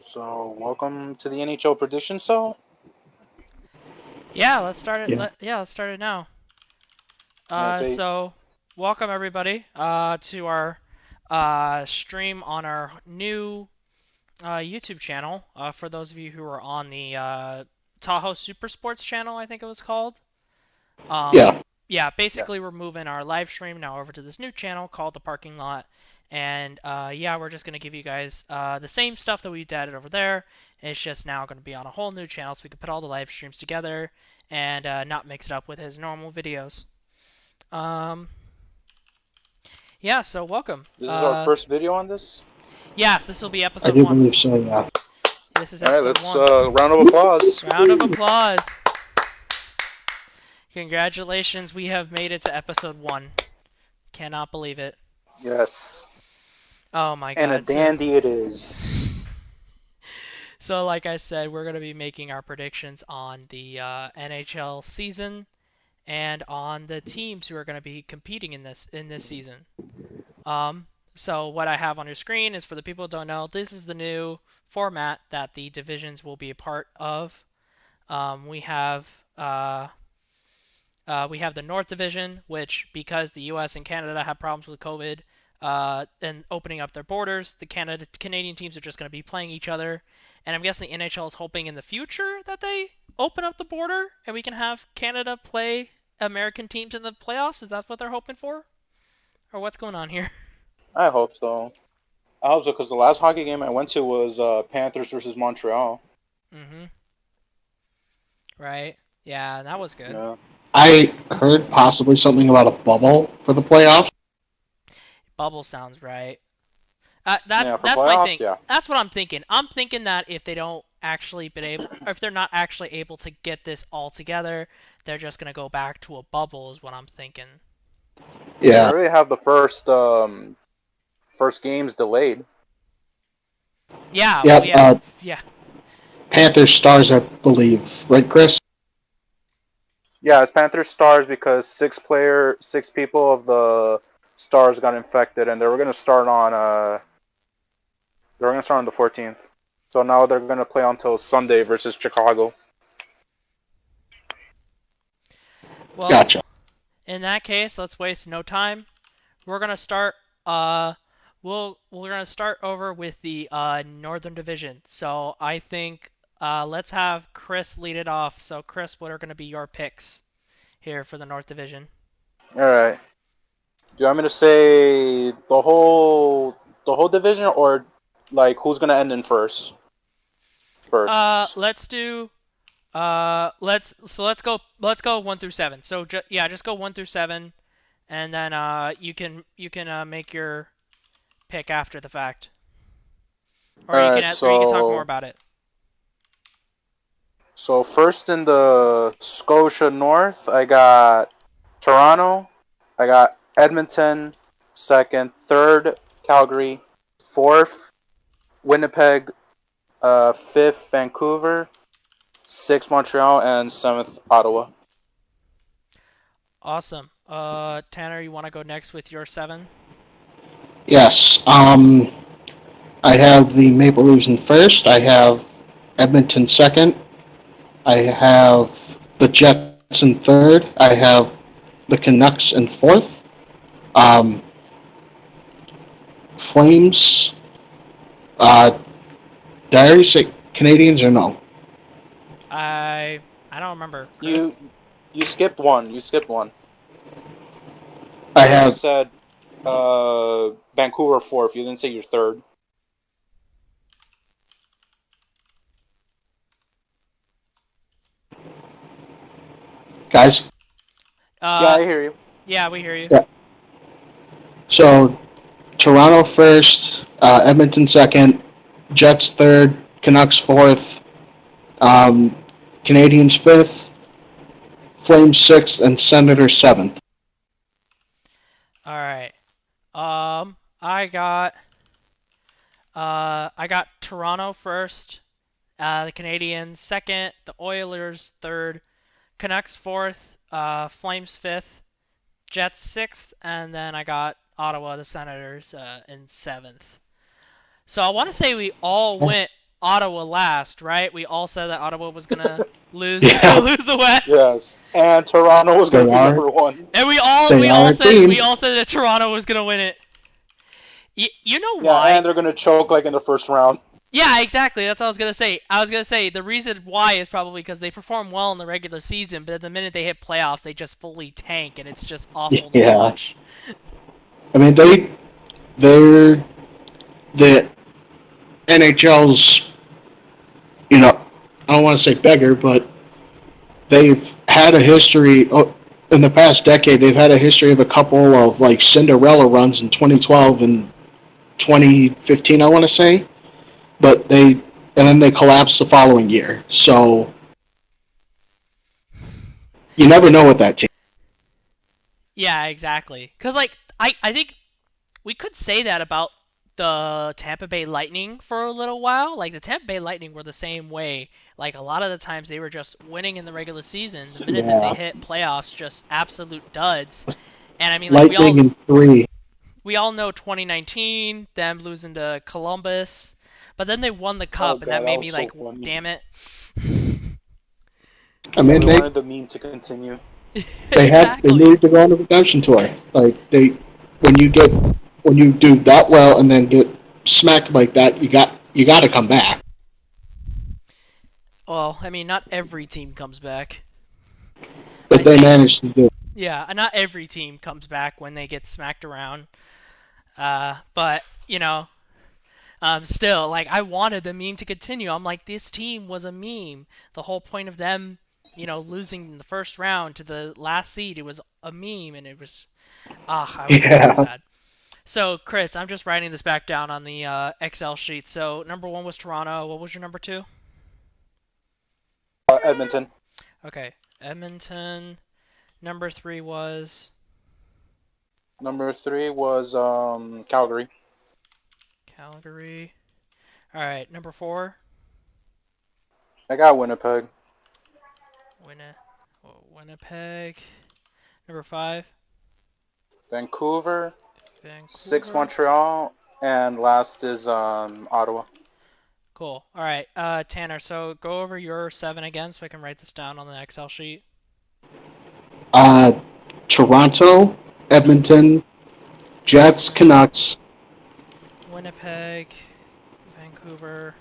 So, welcome to the NHL prediction show. Yeah, let's start it. Yeah. Let's start it now. Yeah, Jay. So welcome everybody to our stream on our new YouTube channel. For those of you who are on the Tahoe Super Sports channel, I think it was called. Yeah. Yeah, Yeah. basically we're moving our live stream now over to this new channel called The Parking Lot. And yeah, we're just going to give you guys the same stuff that we did over there. It's just now going to be on a whole new channel so we can put all the live streams together and not mix it up with his normal videos. Um, yeah, so welcome. This is our first video on this. Yes, this will be I episode do 1. believe so, yeah. This is All right, episode let's 1. round of applause. Round of applause. Congratulations, we have made it to episode 1. Cannot believe it. Yes. Oh my god. And a dandy it is. So like I said, we're going to be making our predictions on the NHL season and on the teams who are going to be competing in this season. So what I have on your screen is, for the people who don't know, this is the new format that the divisions will be a part of. We have the North Division, which, because the U.S. and Canada have problems with COVID and opening up their borders, the Canadian teams are just going to be playing each other. And I'm guessing the NHL is hoping in the future that they open up the border and we can have Canada play American teams in the playoffs. Is that what they're hoping for? Or what's going on here? I hope so. I hope so, because the last hockey game I went to was Panthers versus Montreal. Mm-hmm. Right. Yeah, that was good. Yeah. I heard possibly something about a bubble for the playoffs. Bubble sounds right. Yeah, That's for my playoffs, thing. yeah. That's what I'm thinking. I'm thinking that if they don't actually been able, or if they're not actually able to get this all together, they're just gonna go back to a bubble, is what I'm thinking. They Yeah. already have the first games delayed. Yeah. Yeah, Well, yeah. Yeah. Panthers Stars, I believe. Right, Chris? Yeah, it's Panthers Stars because six people of the Stars got infected, and they were gonna start on the 14th. So now they're gonna play until Sunday versus Chicago. Well, Gotcha. in that case, let's waste no time. We're gonna start. We're gonna start over with the Northern Division. So I think let's have Chris lead it off. So Chris, what are gonna be your picks here for the North Division? All right. Do you want me to say the whole division, or like who's gonna end in first? Let's do. Let's go 1 through 7. So just go 1 through 7, and then you can make your pick after the fact, or All you right, can talk more about it. So first in the Scotia North, I got Toronto. I got Edmonton. Second, third, Calgary. Fourth, Winnipeg. Fifth, Vancouver. Sixth, Montreal, and seventh, Ottawa. Awesome. Tanner, you want to go next with your 7? Yes. I have the Maple Leafs in first. I have Edmonton second. I have the Jets in third. I have the Canucks in fourth. Flames. Did I already say Canadians or no? I don't remember. Chris? You skipped one. You skipped one. I You have said Vancouver fourth. You didn't say your third. guys. Yeah, I hear you. Yeah, we hear you. Yeah. So Toronto first, Edmonton second, Jets third, Canucks fourth, Canadians fifth, Flames sixth, and Senators seventh. All right. I got Toronto first, the Canadiens second, the Oilers third, Canucks fourth, Flames fifth, Jets sixth, and then I got Ottawa, the Senators, in seventh. So I want to say we all went Ottawa last, right? We all said that Ottawa was gonna lose Yeah. lose the West. Yes, and Toronto was going to They be are. number one. And we They are all a said team. that Toronto was gonna win it. You know Yeah, why? and they're going to choke like in the first round. Yeah, exactly. That's what I was gonna say. I was gonna say the reason why is probably because they perform well in the regular season, but the minute they hit playoffs, they just fully tank, and it's just awful to Yeah. watch. I mean, they're the NHL's, you know, I don't want to say beggar, but they've had a history in the past decade. They've had a history of a couple of like Cinderella runs in 2012 and 2015, I want to say, but then they collapsed the following year. So you never know with that team. Yeah, exactly. Cause like I think we could say that about the Tampa Bay Lightning for a little while. Like the Tampa Bay Lightning were the same way. Like a lot of the times they were just winning in the regular season. The minute that they hit playoffs, just absolute duds. And I mean, like Lightning in 3. we all know 2019, them losing to Columbus, but then they won the cup, and that God, made that me was so like, funny. damn it. I mean, They wanted the meme to continue. they Exactly. needed to go on a redemption tour. Like when you do that well and then get smacked like that, you got to come back. Well, I mean, not every team comes back. But they managed to do it. Yeah, not every team comes back when they get smacked around. But you know, still, like I wanted the meme to continue. I'm like, this team was a meme. The whole point of them, losing in the first round to the last seed, it was a meme, and it was, I was very sad. So, Chris, I'm just writing this back down on the Excel sheet. So, number 1 was Toronto. What was your number 2? Edmonton. Okay, Edmonton. Number 3 was Number 3 was Calgary. Calgary. All right, number 4. I got Winnipeg. Winnipeg. Number 5. Vancouver. 6 Montreal, and last is Ottawa. Cool. All right, Tanner. So go over your 7 again, so I can write this down on the Excel sheet. Toronto, Edmonton, Jets, Canucks, Winnipeg, Vancouver.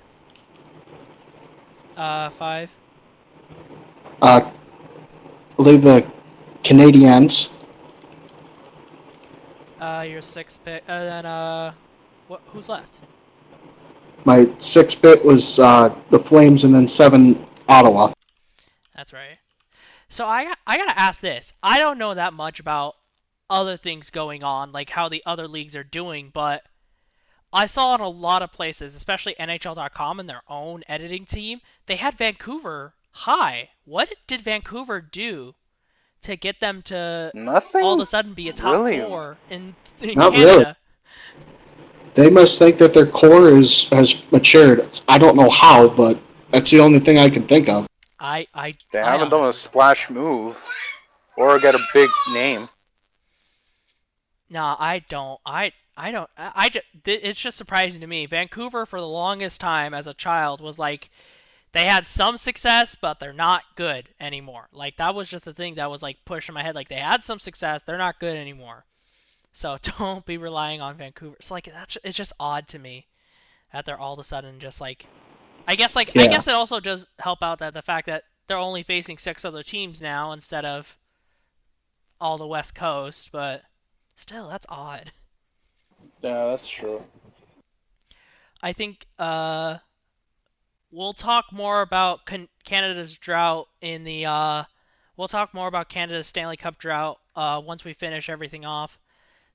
5. I believe the Canadiens. Your 6th pick. Then who's left? My 6th bit was the Flames, and then 7 Ottawa. That's right. So I gotta ask this. I don't know that much about other things going on, like how the other leagues are doing, but I saw in a lot of places, especially NHL.com and their own editing team, they had Vancouver high. What did Vancouver do to get them to Nothing. all of a sudden be a top Really? 4 in Not Canada? really. They must think that their core has matured. I don't know how, but that's the only thing I can think of. They haven't done a splash move or get a big name. No, I don't. It's just surprising to me. Vancouver, for the longest time as a child, was like, they had some success, but they're not good anymore. Like, that was just the thing that was, like, pushing my head. Like, they had some success, they're not good anymore. So don't be relying on Vancouver. So, like, it's just odd to me that they're all of a sudden just, like... I guess it also does help out that the fact that they're only facing 6 other teams now instead of all the West Coast, but still, that's odd. Yeah, that's true. I think we'll talk more about Canada's drought in the we'll talk more about Canada's Stanley Cup drought once we finish everything off.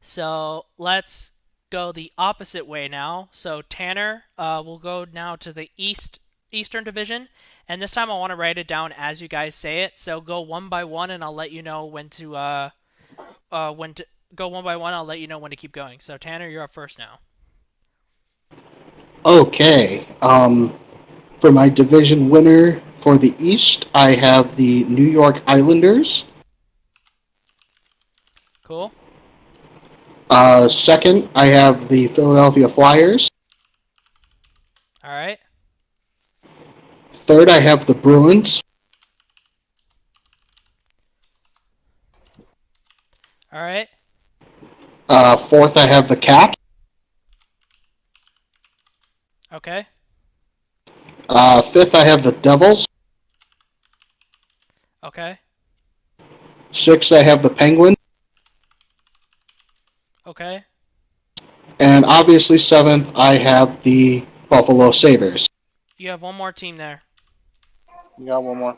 So let's go the opposite way now. So Tanner, we'll go now to the Eastern Division, and this time I want to write it down as you guys say it. So go one by one, and I'll let you know when to go one by one. I'll let you know when to keep going. So Tanner, you're up first now. Okay. For my division winner for the East, I have the New York Islanders. Cool. Second, I have the Philadelphia Flyers. All right. Third, I have the Bruins. All right. Fourth, I have the Caps. Okay. Fifth, I have the Devils. Okay. Sixth, I have the Penguins. Okay. And obviously, seventh, I have the Buffalo Sabres. You have one more team there. You got one more.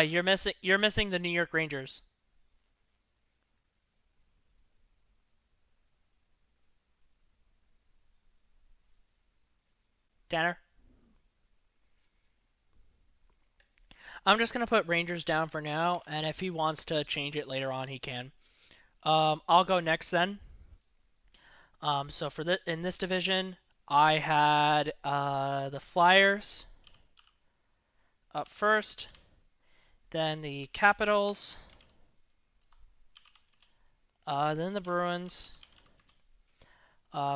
You're missing the New York Rangers. Tanner? I'm just gonna put Rangers down for now, and if he wants to change it later on, he can. I'll go next then. So in this division, I had the Flyers up first, then the Capitals, then the Bruins,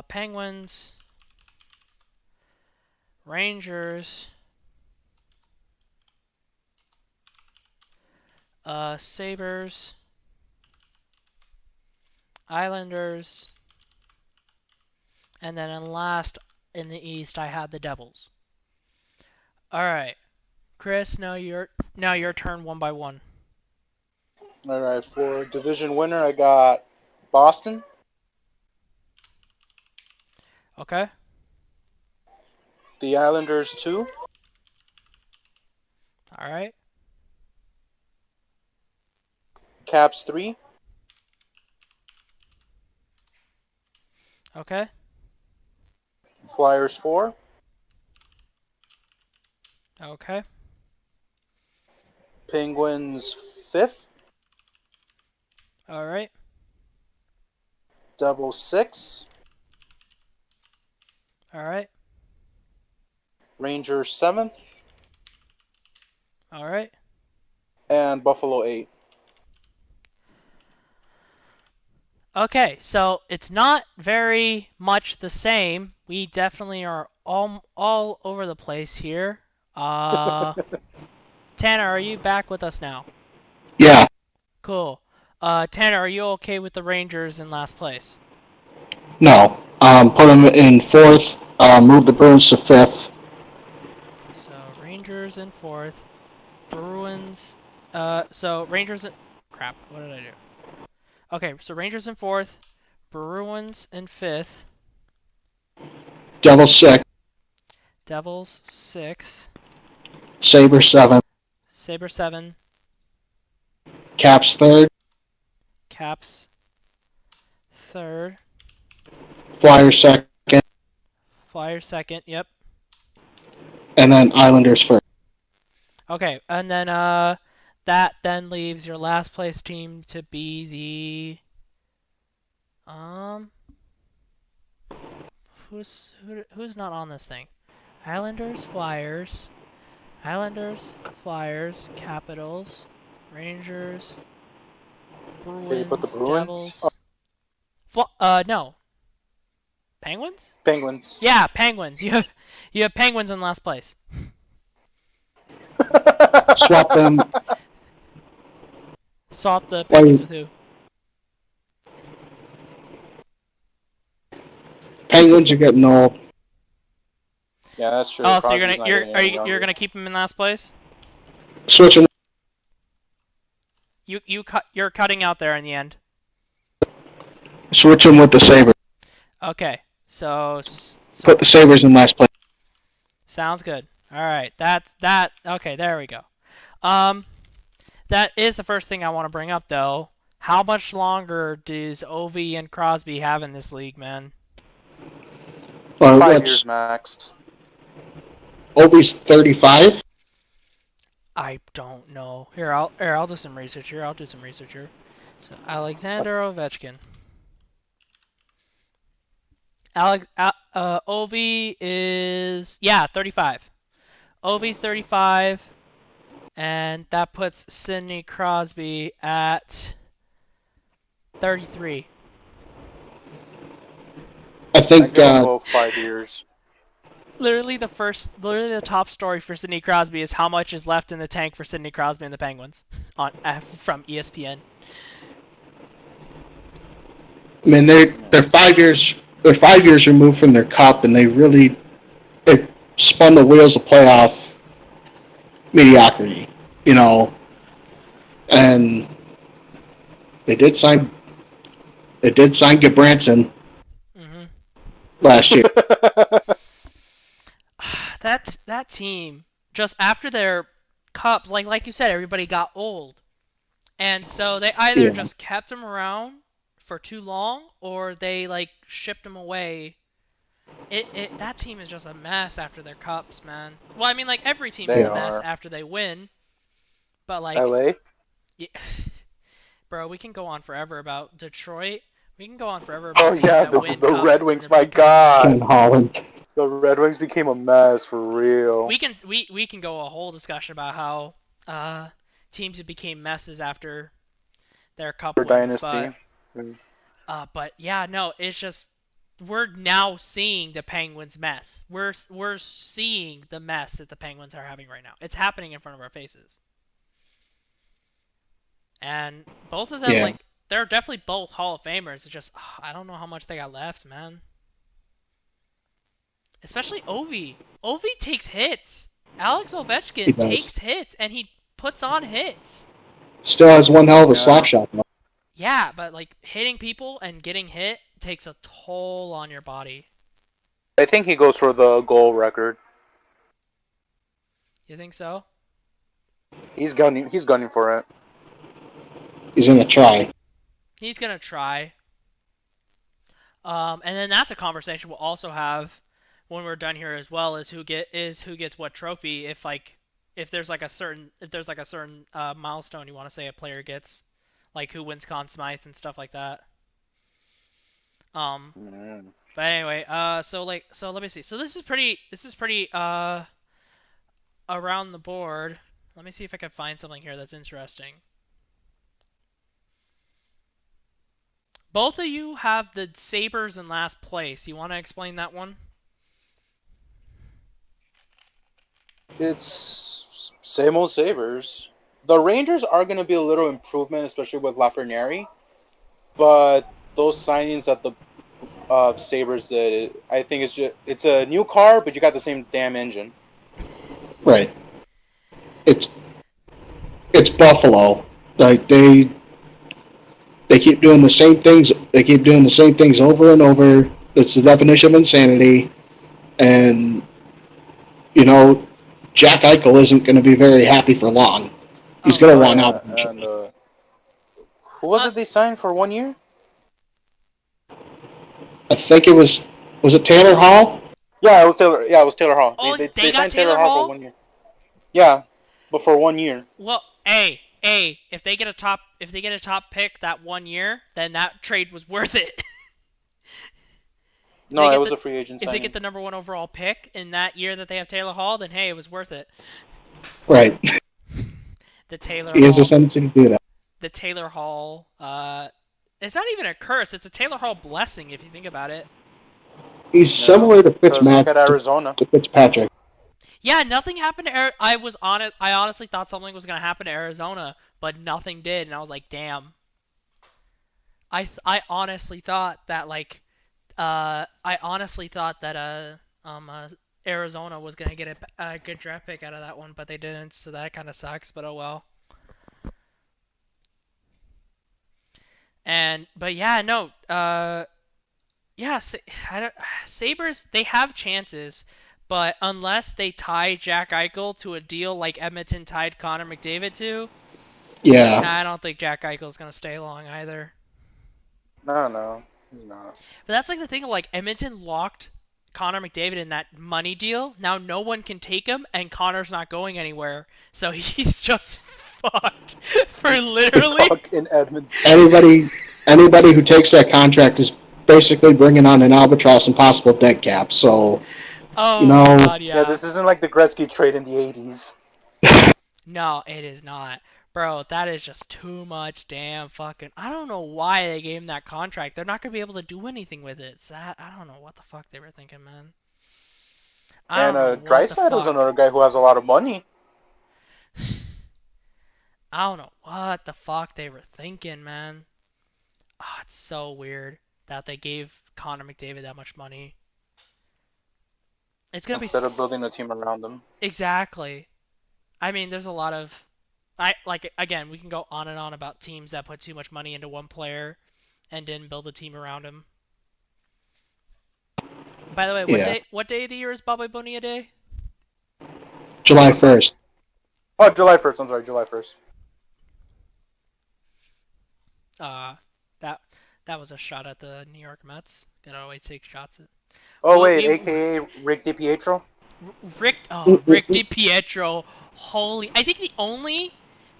Penguins, Rangers, Sabres, Islanders, and then last in the East I had the Devils. All right, Chris, now your turn one by one. All right, for division winner, I got Boston. Okay. The Islanders 2. All right. Caps 3. Okay. Flyers 4. Okay. Penguins 5th. All right. Devils 6. All right. Rangers 7th. All right. And Buffalo 8. Okay, so it's not very much the same. We definitely are all over the place here. Tanner, are you back with us now? Yeah. Cool. Tanner, are you okay with the Rangers in last place? No. Put them in fourth. Move the Bruins to fifth. So Rangers in fourth. Bruins. So Rangers in... Crap, what did I do? Okay, so Rangers in fourth. Bruins in fifth. Devils 6. Devils 6. Sabres 7. Sabre 7. Caps 3rd. Caps 3rd. Flyers 2nd. Flyers 2nd, yep. And then Islanders 1st. Okay, and then that then leaves your last place team to be the who's not on this thing? Islanders, Flyers, Capitals, Rangers, Bruins, Did you put the Bruins? Devils. No. Penguins? Penguins. Yeah, Penguins. You have Penguins in last place. Swap them. Swap the Penguins with who? Penguins are getting old. Yeah, that's true. Oh, so Crosby's not getting any you're younger. gonna keep him in last place? Switch them. You're cutting out there in the end. Switch them with the Sabres. Okay, so Put the Sabres in last place. sounds good. All right, that. Okay, there we go. That is the first thing I want to bring up, though. How much longer does Ovi and Crosby have in this league, man? Well, 5 years max. Ovi's 35. I don't know. Here, I'll do some research here. So Alexander Ovechkin. Ovi is 35. Ovi's 35, and that puts Sidney Crosby at 33. I think I go both 5 years. Literally the top story for Sidney Crosby is how much is left in the tank for Sidney Crosby and the Penguins from ESPN. I mean, they're 5 years removed from their cup, and they spun the wheels of playoff mediocrity, and they did sign Gabranson Mm-hmm. last year. That team, just after their cups, like you said, everybody got old, and so they either just kept them around for too long or they like shipped them away. That team is just a mess after their cups, man. Well, I mean, like every team is a mess after they win, but like LA. Yeah, bro, we can go on forever about Detroit. We can go on forever about the Red Wings. My God, Ken Holland. the Red Wings became a mess for real. We can go a whole discussion about how teams became messes after their cup wins, dynasty. But yeah, no, it's just we're now seeing the Penguins mess. We're seeing the mess that the Penguins are having right now. It's happening in front of our faces. And both of them, like, they're definitely both Hall of Famers. It's just, I don't know how much they got left, man. Especially Ovi. Ovi takes hits. Alex Ovechkin takes hits, and he puts on hits. Still has one hell of a slap shot, though. Yeah, but, like, hitting people and getting hit takes a toll on your body. I think he goes for the goal record. You think so? He's gunning for it. He's gonna try. He's gonna try. And then that's a conversation we'll also have when we're done here as well, is who gets what trophy. If there's like a certain milestone you want to say a player gets, like who wins Conn Smythe and stuff like that. But anyway, so let me see. So this is pretty around the board. Let me see if I can find something here that's interesting. Both of you have the Sabres in last place. You want to explain that one? It's same old Sabres. The Rangers are going to be a little improvement, especially with Lafreniere. But those signings that the Sabres did, I think it's a new car, but you got the same damn engine. Right. It's Buffalo. Like they keep doing the same things. They keep doing the same things over and over. It's the definition of insanity. And Jack Eichel isn't going to be very happy for long. He's going to want out. And, who was it they signed for 1 year? I think it was it Taylor Hall? Yeah, it was Taylor. Yeah, it was Taylor Hall. Oh, they signed signed Taylor Hall for 1 year. Yeah, but for 1 year. Well, hey, if they get a top pick that 1 year, then that trade was worth it. No, it was a free agent signing. If they get the number 1 overall pick in that year that they have Taylor Hall, then hey, it was worth it. Right. The Taylor He has a tendency to do that. The Taylor Hall, it's not even a curse. It's a Taylor Hall blessing if you think about it. He's similar to Fitzpatrick. Yeah, nothing happened to I honestly thought something was gonna happen to Arizona, but nothing did, and I was like, damn. I honestly thought that Arizona was gonna get a good draft pick out of that one, but they didn't, so that kind of sucks. But oh well. Sabres, they have chances, but unless they tie Jack Eichel to a deal like Edmonton tied Connor McDavid to, I don't think Jack Eichel's gonna stay long either. No, he's not. But that's like the thing, like Edmonton locked Connor McDavid in that money deal. Now no one can take him, and Connor's not going anywhere, so he's just fucked for literally. Stuck in Edmonton. Anybody who takes that contract is basically bringing on an albatross and possible dead cap. So, God, yeah, this isn't like the Gretzky trade in the '80s. No, it is not. Bro, that is just too much damn fucking... I don't know why they gave him that contract. They're not going to be able to do anything with it. I don't know what the fuck they were thinking, man. I And don't know what the Drysaitl's fuck. another guy who has a lot of money. I don't know what the fuck they were thinking, man. Ah, it's so weird that they gave Connor McDavid that much money. It's gonna be Instead of building a team around him. exactly. I mean, there's a lot of again, we can go on and on about teams that put too much money into one player and didn't build a team around him. By the way, what day of the year is Bobby Bonilla Day? July 1st. Oh, July 1st. I'm sorry, July 1st. That was a shot at the New York Mets. Gotta always take shots at. Oh, wait, a.k.a. Rick DiPietro? Rick DiPietro. Holy. I think the only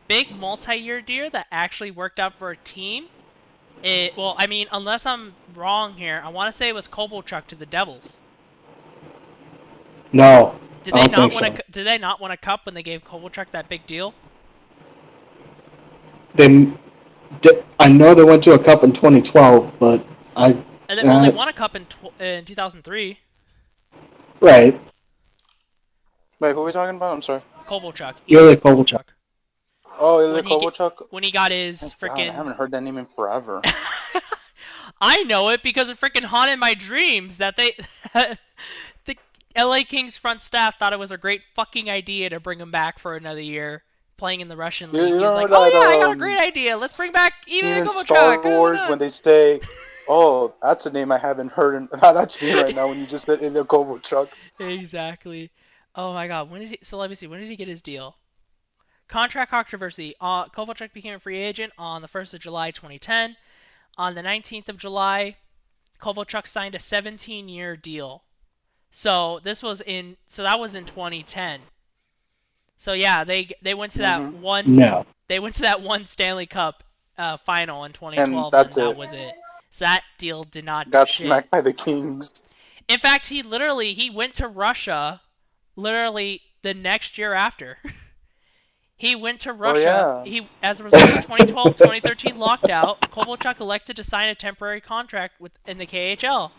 big multi-year deal that actually worked out for a team, well, I mean, unless I'm wrong here, I want to say it was Kovalchuk to the Devils. No, Did I they don't not think win so. Did they not win a cup when they gave Kovalchuk that big deal? I know they went to a cup in 2012, but And they won a cup in 2003. Right. Wait, who are we talking about? I'm sorry. Kovalchuk. Ilya Kovalchuk. Oh, Ilya Kovalchuk? When he got his freaking... I haven't heard that name in forever. I know it because it freaking haunted my dreams that the LA Kings front staff thought it was a great fucking idea to bring him back for another year playing in the Russian league. He was like, oh yeah, I got a great idea. Let's bring back Ilya Kovalchuk. Star Wars when they say, oh, that's a name I haven't heard. That's me right now when you just said Ilya Kovalchuk. Exactly. Oh my god. So let me see. When did he get his deal? Contract controversy. Kovalchuk became a free agent on the 1st of July 2010. On the 19th of July, Kovalchuk signed a 17-year deal. So that was in 2010. So yeah, they went to that one. No. They went to that one Stanley Cup final in 2012, and that was it. So that deal did not got shit. smacked by the Kings. In fact, he went to Russia literally the next year after. He went to Russia. Oh, yeah. As a result of the 2012-2013 lockout, Kovalchuk elected to sign a temporary contract in the KHL,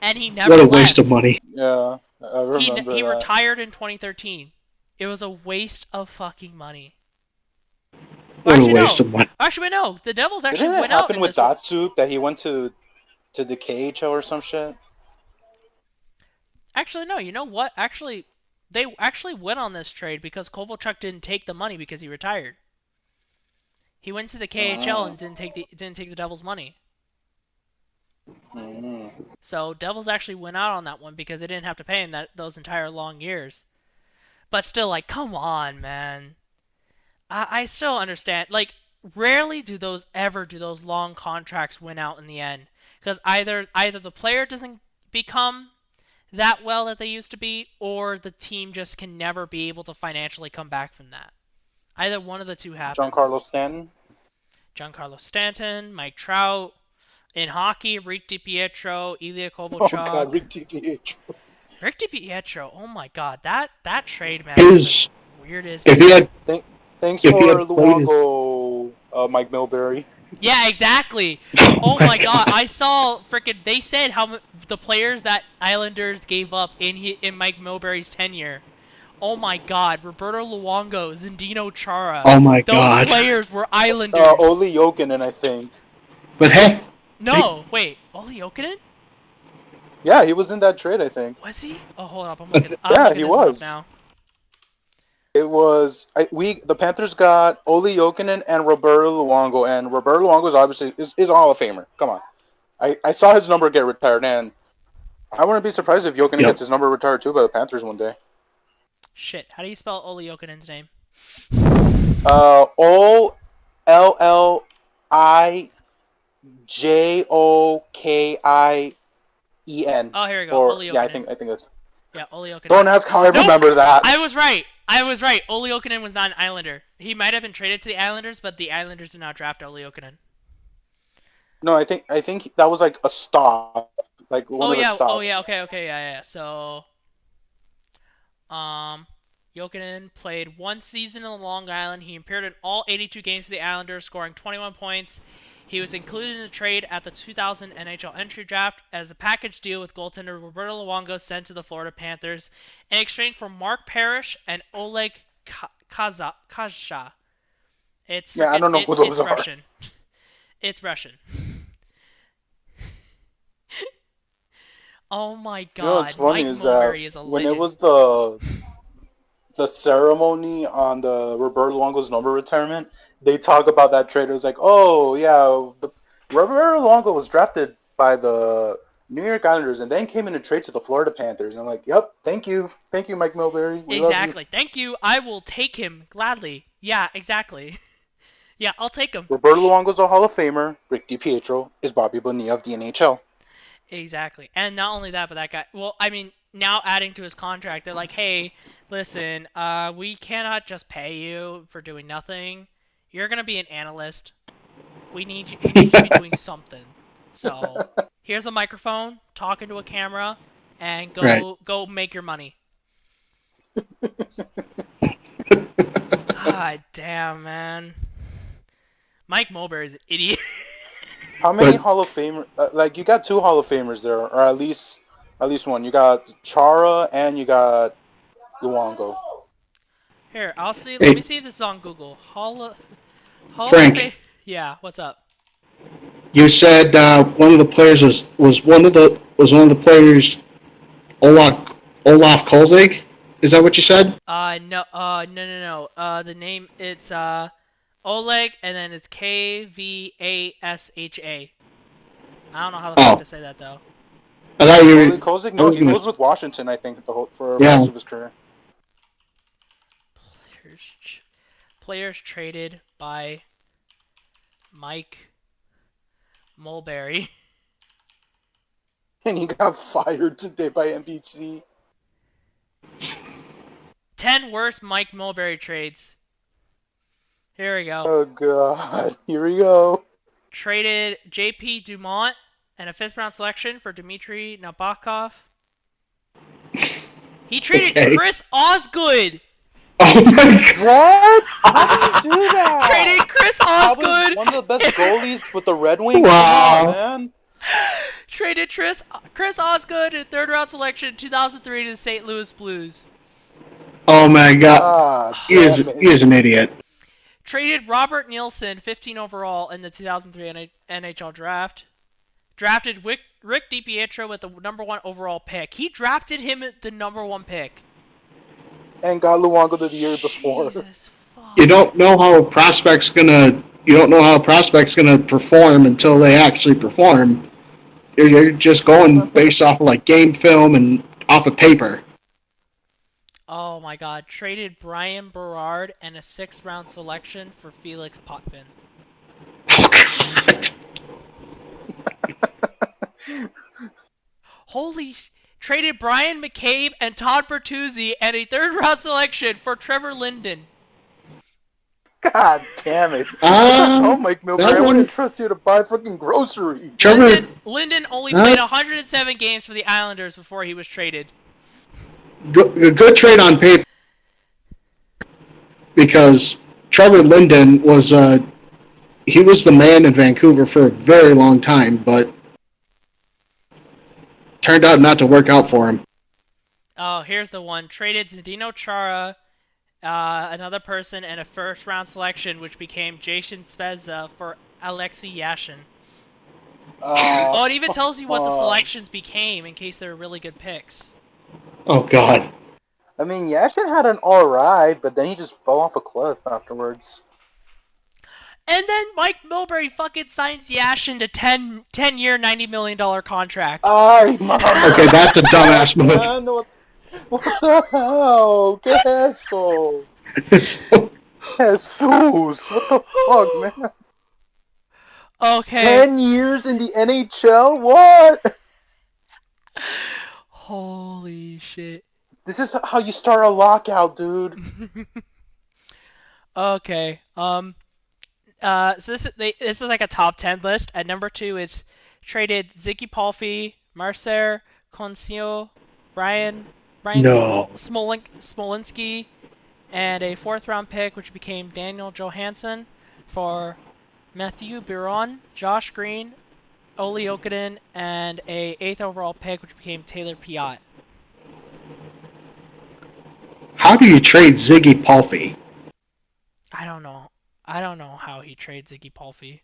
and he never What a left. waste of money. Yeah, I remember He that. retired in 2013. It was a waste of fucking money. What a waste of money. Actually, no. The Devils actually Didn't it went out happen with Datsuk that he went to the KHL or some shit? Actually, no. You know what? Actually, they actually went on this trade because Kovalchuk didn't take the money because he retired. He went to the KHL and didn't take the Devils' money. So Devils actually went out on that one because they didn't have to pay him those entire long years. But still, like, come on, man. I still understand. Like, rarely do those long contracts win out in the end, because either the player doesn't become that well that they used to be, or the team just can never be able to financially come back from that. Either one of the two happens. Giancarlo Stanton, Mike Trout. In hockey, Rick DiPietro, Ilya Kovalchuk. Oh god, Rick DiPietro. Rick DiPietro, oh my god, that trade, man, was weird as if he had Thanks for Luongo, Mike Mulberry. Yeah, exactly. Oh my god, I saw freaking. They said how the players that Islanders gave up in Mike Mulberry's tenure. Oh my god, Roberto Luongo, Zdeno Chara. Oh my god. Those players were Islanders. Olli Jokinen, I think. But hey. No, wait, Olli Jokinen? Yeah, he was in that trade, I think. Was he? Oh, hold up, I'm looking. Yeah, he was. Now. It was the Panthers got Olli Jokinen and Roberto Luongo, and Roberto Luongo is obviously is a Hall of Famer. Come on, I saw his number get retired, and I wouldn't be surprised if Jokinen gets his number retired too by the Panthers one day. Shit, how do you spell Olli Jokinen's name? OLLIJOKIEN. Oh, here we go. Olli Jokinen. Yeah, I think that's. Yeah, Olli Jokinen. Don't ask how I remember that. I was right. Olli Jokinen was not an Islander. He might have been traded to the Islanders, but the Islanders did not draft Olli Jokinen. No, I think that was like a stop, like one of the stops. Oh yeah. Okay. Yeah. So, Jokinen played one season in Long Island. He appeared in all 82 games for the Islanders, scoring 21 points. He was included in the trade at the 2000 NHL entry draft as a package deal with goaltender Roberto Luongo sent to the Florida Panthers in exchange for Mark Parrish and Oleg Kazha. Yeah, I don't know who those it's are. Russian. It's Russian. Oh my god, You know what's funny Mike is Mulberry is that a when legend. it was the ceremony on the Roberto Luongo's number retirement, they talk about that trade. It was like, oh yeah, Roberto Luongo was drafted by the New York Islanders and then came in a trade to the Florida Panthers. And I'm like, yep, thank you, Mike Mulberry. We love you. Exactly. Thank you. I will take him gladly. Yeah, exactly. Yeah, I'll take him. Roberto Luongo's a Hall of Famer. Rick DiPietro is Bobby Bonilla of the NHL. Exactly. And not only that, but that guy. Well, I mean, now adding to his contract, they're like, hey, listen, we cannot just pay you for doing nothing. You're gonna be an analyst. You need to be doing something. So here's a microphone, talk into a camera, and go make your money. God damn, man. Mike Mulberry is an idiot. How many Hall of Famers? Like, you got 2 Hall of Famers there, or at least one. You got Chara and you got Luongo. Here, I'll see. Let me see if this is on Google. Hall of Frank. Yeah, what's up? You said one of the players was one of the players Olaf Kolzig? Is that what you said? No. The name it's Oleg, and then it's Kvasha. I don't know how the fuck to say that though. I thought you were. Kozik? No, he was with Washington, I think, for most of his career. Players traded by Mike Mulberry. And he got fired today by NBC. 10 worst Mike Mulberry trades. Here we go. Oh god, here we go. Traded J.P. Dumont and a 5th round selection for Dmitry Nabokov. He traded Chris Osgood. Oh my god! What? How did you do that? Traded Chris Osgood. One of the best goalies with the Red Wings. Wow. Come on, man. Traded Chris Osgood and 3rd round selection 2003 to the St. Louis Blues. Oh my god! He is an idiot. Traded Robert Nielsen, 15 overall in the 2003 NHL draft. Drafted Rick DiPietro with the number 1 overall pick. He drafted him at the number 1 pick. And got Luongo the year before. Jesus fuck. You don't know how a prospect's gonna perform until they actually perform. You're just going based off of like game film and off of paper. Oh my god. Traded Brian Berard and a 6th round selection for Felix Potvin. Oh god! Traded Brian McCabe and Todd Bertuzzi and a 3rd round selection for Trevor Linden. God damn it. Oh, Mike Milbury, I wouldn't trust you to buy freaking groceries. Linden only played 107 games for the Islanders before he was traded. Good trade on paper. Because Trevor Linden was he was the man in Vancouver for a very long time, but turned out not to work out for him. Oh, here's the one. Traded Zdeno Chara, another person, and a 1st round selection, which became Jason Spezza for Alexei Yashin. Oh, it even tells you what the selections became in case they were really good picks. Oh god. I mean, Yashin had an alright, but then he just fell off a cliff afterwards. And then Mike Milbury fucking signs Yashin to 10-year, $90 million contract. Okay, that's a dumbass move. Man, what the hell? ¿Qué es eso? Jesus, what the fuck, man? Okay. 10 years in the NHL? What? Holy shit. This is how you start a lockout, dude. Okay. So this is like a top 10 list. At number 2 is traded Ziggy Palffy, Marcel Concio, Brian Smolinski, and a 4th round pick, which became Daniel Johansson for Matthew Biron, Josh Green, Oli Okinen, and a 8th overall pick, which became Taylor Piot. How do you trade Ziggy Palffy? I don't know. I don't know how he trades Ziggy Palffy.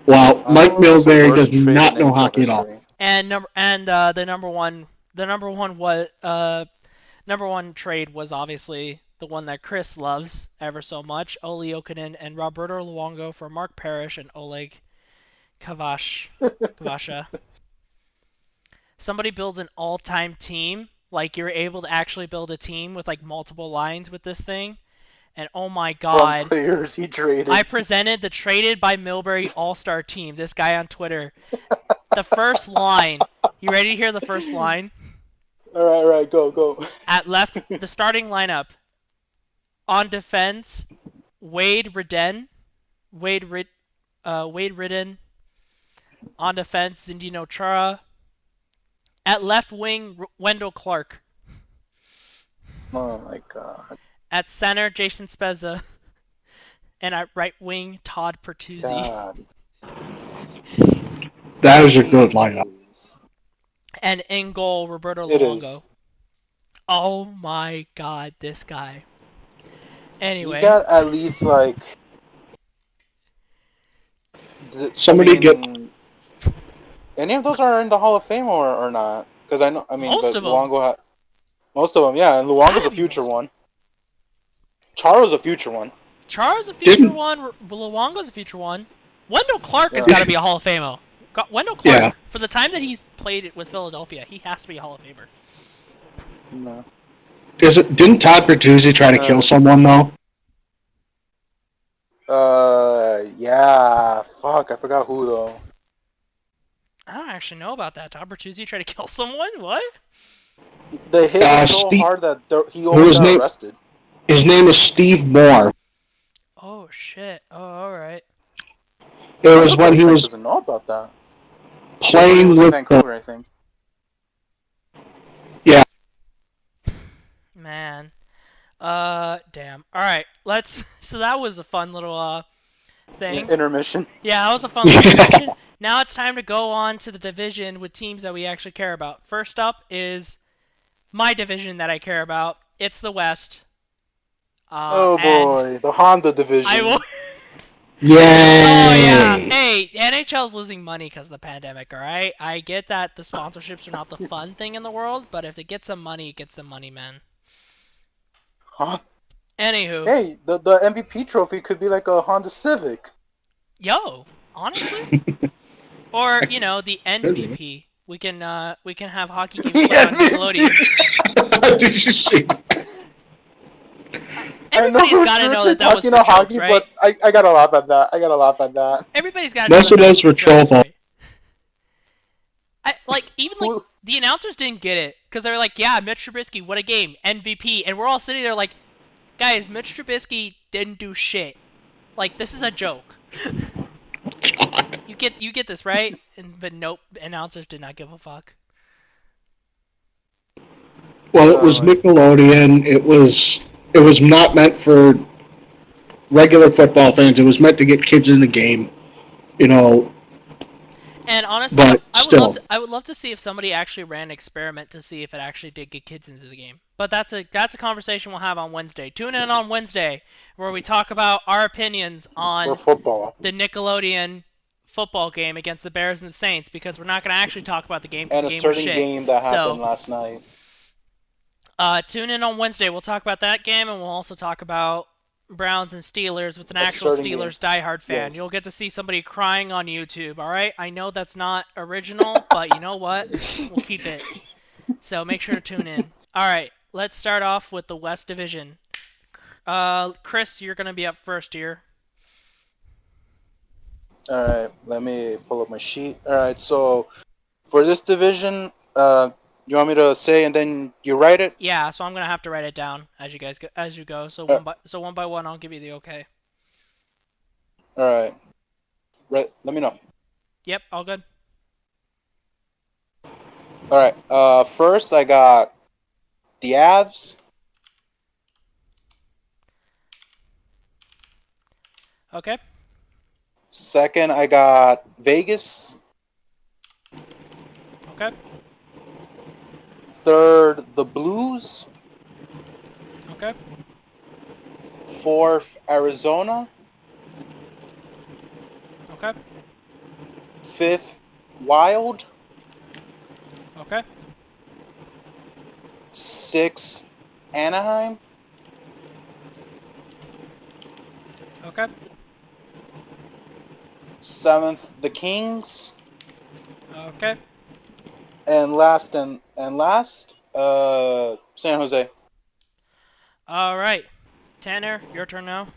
Well, Mike That's the Mulberry worst does trade not in know NHL hockey at all. history. And the number one trade was obviously the one that Chris loves ever so much: Oli Okinen and Roberto Luongo for Mark Parrish and Oleg Kvasha. Somebody builds an all-time team, like you're able to actually build a team with like multiple lines with this thing, and oh my From god. players he traded. I presented the traded by Mulberry All-Star team, this guy on Twitter. The first line. You ready to hear the first line? All right, go. At left, the starting lineup. On defense, Wade Ridden. On defense, Zdeno Chara. At left wing, Wendell Clark. Oh my god. At center, Jason Spezza. And at right wing, Todd Pertuzzi. God. That is a good lineup. And in goal, Roberto It Luongo. is. Oh my god, this guy. Anyway. You got at least like Somebody get. Any of those are in the Hall of Fame or not? Because I mean, Most but of them. Luongo most of them, yeah, and Luongo's Gotta a be future most. one. Chara's a future one. Chara's a future one. Luongo's a future one. Wendell Clark has Yeah. got to be a Hall of Famer. Wendell Clark, Yeah. for the time that he's played it with Philadelphia, he has to be a Hall of Famer. No. Didn't Todd Bertuzzi try to kill someone though? Yeah. Fuck, I forgot who though. I don't actually know about that. Todd Bertuzzi tried to kill someone? What? The hit was so Steve- hard that he his almost got name- arrested. His name is Steve Moore. Oh, shit. Oh, alright. It was when he was Doesn't know about that. playing He was in with Vancouver, I think. Man. Damn. Alright, so that was a fun little, thing. Intermission. Yeah, that was a fun little division. Now it's time to go on to the division with teams that we actually care about. First up is my division that I care about. It's the West. Oh and boy, the Honda division. I will. Yay! Oh yeah. Hey, NHL's losing money because of the pandemic. All right. I get that the sponsorships are not the fun thing in the world, but if it gets some money, it gets the money, man. Huh? Anywho. Hey, the MVP trophy could be like a Honda Civic. Yo, honestly. Or the MVP. We can have hockey games played on Nickelodeon. Did you see? Everybody's got to know that was talking for about jokes, hockey, right? but I gotta laugh at that. Everybody's got to know Most that of that those was were for jokes, troll balls. right? Even the announcers didn't get it because they were like, "Yeah, Mitch Trubisky, what a game, MVP," and we're all sitting there like, "Guys, Mitch Trubisky didn't do shit. Like, this is a joke." You get this, right? But nope, announcers did not give a fuck. Well, it was Nickelodeon. It was not meant for regular football fans. It was meant to get kids in the game. And honestly, But I would love to see if somebody actually ran an experiment to see if it actually did get kids into the game. But that's a conversation we'll have on Wednesday. Tune in on Wednesday where we talk about our opinions on For football. the Nickelodeon football game against the Bears and the Saints, because we're not going to actually talk about the game. And the a game was certain shit. game that happened So, last night. Tune in on Wednesday. We'll talk about that game, and we'll also talk about Browns and Steelers with an actual certain Steelers diehard fan. Yes. You'll get to see somebody crying on YouTube, alright? I know that's not original, but you know what? We'll keep it. So make sure to tune in. Alright, let's start off with the West Division. Chris, you're going to be up first here. Alright, let me pull up my sheet. Alright, so for this division, you want me to say and then you write it? Yeah, so I'm going to have to write it down as you go. So one by one I'll give you the okay. Alright. Right, let me know. Yep, all good. Alright, first I got the Avs. Okay. Second, I got Vegas. Okay. Third, the Blues. Okay. Fourth, Arizona. Okay. Fifth, Wild. Okay. Sixth, Anaheim. Okay. Seventh, the Kings. Okay. And last, San Jose. All right. Tanner, your turn now.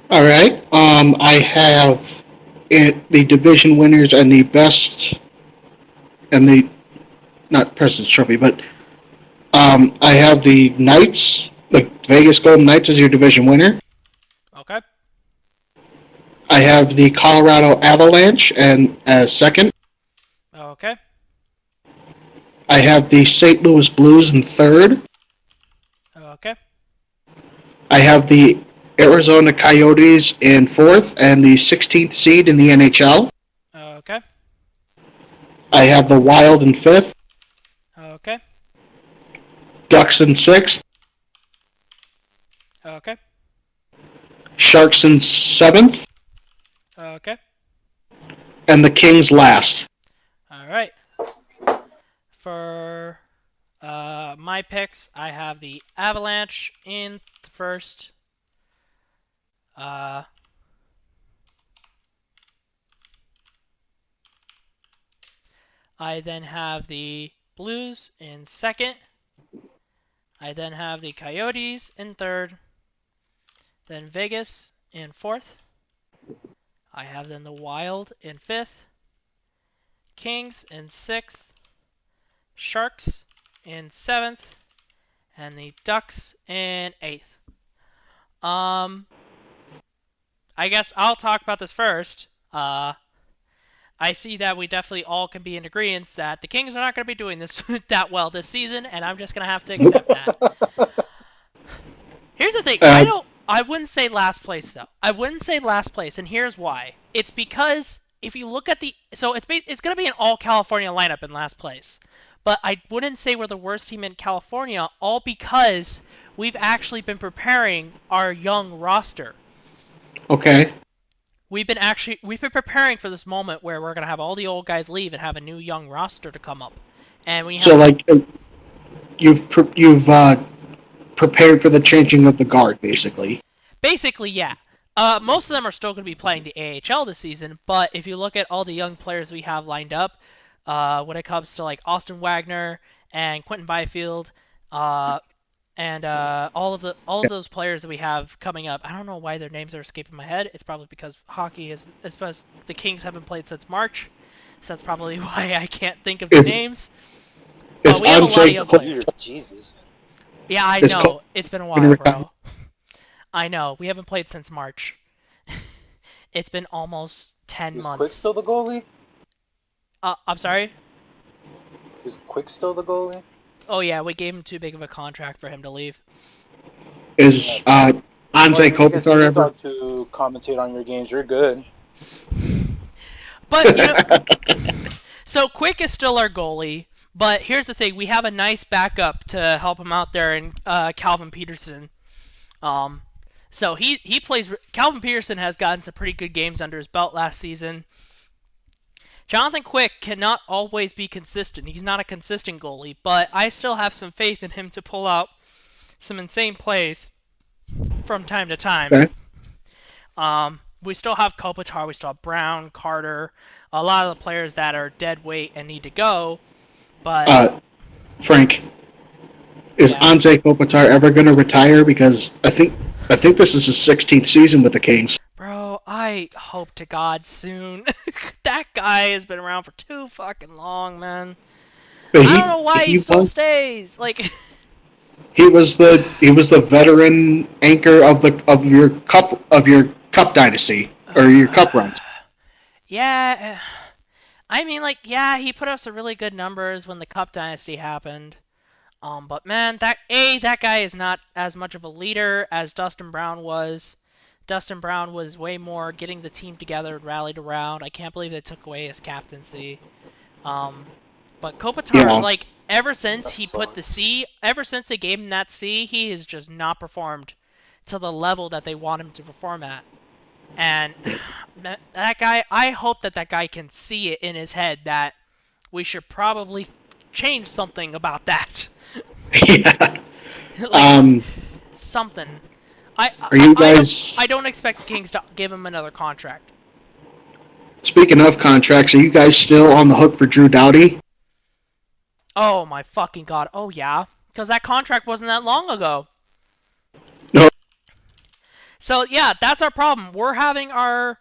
All right. I have the division winners and the best, and the not President's Trophy, but I have the Knights, the Vegas Golden Knights, as your division winner. Okay. I have the Colorado Avalanche and as second. Okay. I have the St. Louis Blues in third. Okay. I have the Arizona Coyotes in fourth and the 16th seed in the NHL. Okay. I have the Wild in fifth, Okay. Ducks in sixth, Okay. Sharks in seventh, Okay. and the Kings last. All right. For my picks, I have the Avalanche in first. I then have the Blues in second. I then have the Coyotes in third. Then Vegas in fourth. I have then the Wild in fifth. Kings in sixth. Sharks in seventh. And the Ducks in eighth. I guess I'll talk about this first. I see that we definitely all can be in agreement that the Kings are not going to be doing this that well this season, and I'm just going to have to accept that. Here's the thing. I wouldn't say last place, though. I wouldn't say last place, and here's why. It's because if you look at it's going to be an all-California lineup in last place. But I wouldn't say we're the worst team in California, all because we've actually been preparing our young roster. Okay. We've been preparing for this moment where we're gonna have all the old guys leave and have a new young roster to come up. And we have you've prepared for the changing of the guard, basically. Basically, yeah. Most of them are still going to be playing the AHL this season, but if you look at all the young players we have lined up, when it comes to like Austin Wagner and Quentin Byfield, and all of those players that we have coming up, I don't know why their names are escaping my head. It's probably because the Kings haven't played since March, so that's probably why I can't think of the names. But we have a lot of young players. Jesus. Yeah, I know. It's been a while, bro. I know. We haven't played since March. It's been almost 10 months. Is Quick still the goalie? I'm sorry? Is Quick still the goalie? Oh yeah, we gave him too big of a contract for him to leave. Is Anze Kopitar ever to commentate on your games? You're good. But so Quick is still our goalie. But here's the thing: we have a nice backup to help him out there in Calvin Peterson. So he plays. Calvin Peterson has gotten some pretty good games under his belt last season. Jonathan Quick cannot always be consistent. He's not a consistent goalie, but I still have some faith in him to pull out some insane plays from time to time. Okay. We still have Kopitar, we still have Brown, Carter, a lot of the players that are dead weight and need to go. But Frank, is Anze Kopitar ever going to retire? Because I think this is his 16th season with the Kings. Bro, I hope to God soon. That guy has been around for too fucking long, man. I don't know why he still stays. Like he was the veteran anchor of your cup dynasty or your cup runs. Yeah, I mean, like, yeah, he put up some really good numbers when the Cup Dynasty happened. But man, that guy is not as much of a leader as Dustin Brown was. Dustin Brown was way more getting the team together and rallied around. I can't believe they took away his captaincy. But Kopitar, like, ever since he put the C, ever since they gave him that C, he has just not performed to the level that they want him to perform at. And that guy, I hope that guy can see it in his head that we should probably change something about that. Yeah. Like, something. I don't expect the Kings to give him another contract. Speaking of contracts, are you guys still on the hook for Drew Doughty? Oh my fucking god. Oh yeah, because that contract wasn't that long ago. No. So yeah, that's our problem. We're having our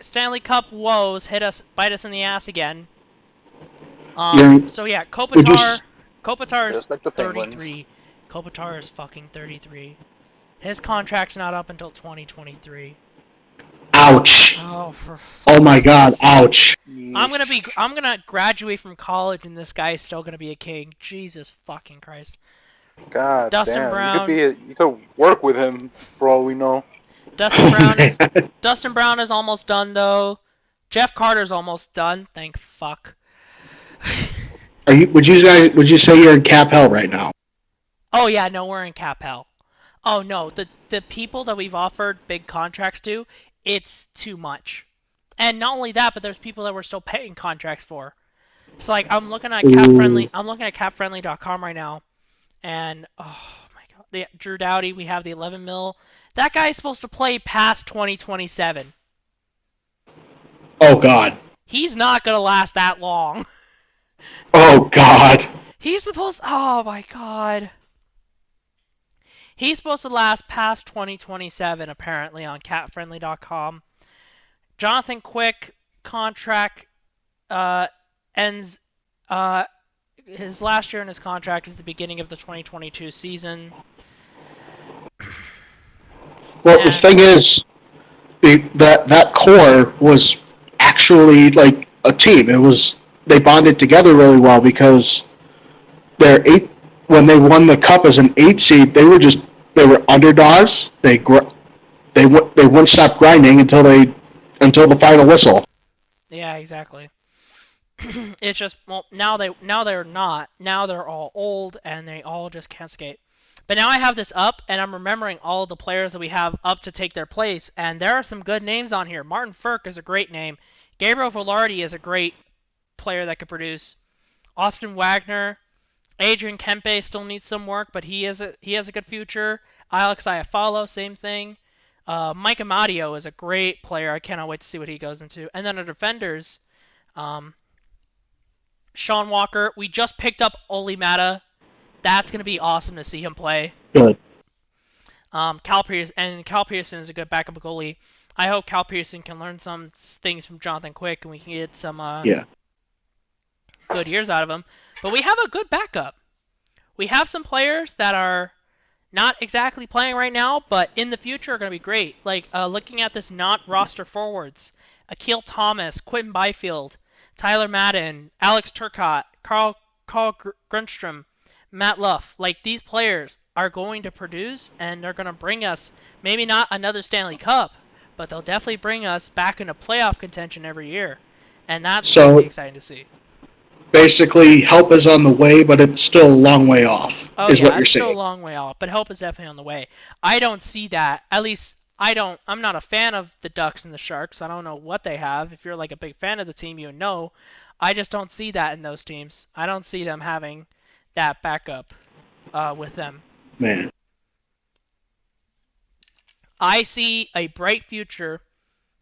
Stanley Cup woes bite us in the ass again. So yeah, Kopitar is like 33. Kopitar is fucking 33. His contract's not up until 2023. Ouch. Oh my god, ouch. I'm gonna graduate from college and this guy is still gonna be a king. Jesus fucking Christ. God Dustin damn. Brown. You could work with him for all we know. Dustin Brown is almost done though. Jeff Carter's almost done. Thank fuck. Would you say you're in cap hell right now? Oh yeah, no, we're in cap hell. Oh no, the people that we've offered big contracts to, it's too much. And not only that, but there's people that we're still paying contracts for. So like I'm looking at capfriendly.com right now, and oh my god, Drew Doughty, we have the 11 mil. That guy's supposed to play past 2027. Oh god. He's not gonna last that long. Oh god. Oh my god. He's supposed to last past 2027, apparently, on catfriendly.com. Jonathan Quick contract ends. His last year in his contract is the beginning of the 2022 season. Well, the thing is, that core was actually like a team. They bonded together really well because when they won the cup as an 8 seed, they were underdogs. They wouldn't stop grinding until the final whistle. Yeah, exactly. It's just, well, now they're not. Now they're all old and they all just can't skate. But now I have this up and I'm remembering all the players that we have up to take their place, and there are some good names on here. Martin Ferk is a great name. Gabriel Velarde is a great player that could produce. Austin Wagner. Adrian Kempe still needs some work, but he has a good future. Alex Iafallo, same thing. Mike Amadio is a great player. I cannot wait to see what he goes into. And then our defenders, Sean Walker. We just picked up Oli Mata. That's going to be awesome to see him play. Good. Cal Pearson is a good backup goalie. I hope Cal Pearson can learn some things from Jonathan Quick and we can get some good years out of him. But we have a good backup. We have some players that are not exactly playing right now, but in the future are going to be great. Like, looking at this not roster forwards, Akil Thomas, Quentin Byfield, Tyler Madden, Alex Turcotte, Carl Grundstrom, Matt Luff. Like, these players are going to produce, and they're going to bring us, maybe not another Stanley Cup, but they'll definitely bring us back into playoff contention every year. And that's really exciting to see. Basically, help is on the way, but it's still a long way off, what you're saying. Still a long way off, but help is definitely on the way. I don't see that. At least, I'm not a fan of the Ducks and the Sharks. I don't know what they have. If you're like a big fan of the team, you know. I just don't see that in those teams. I don't see them having that backup with them. Man. I see a bright future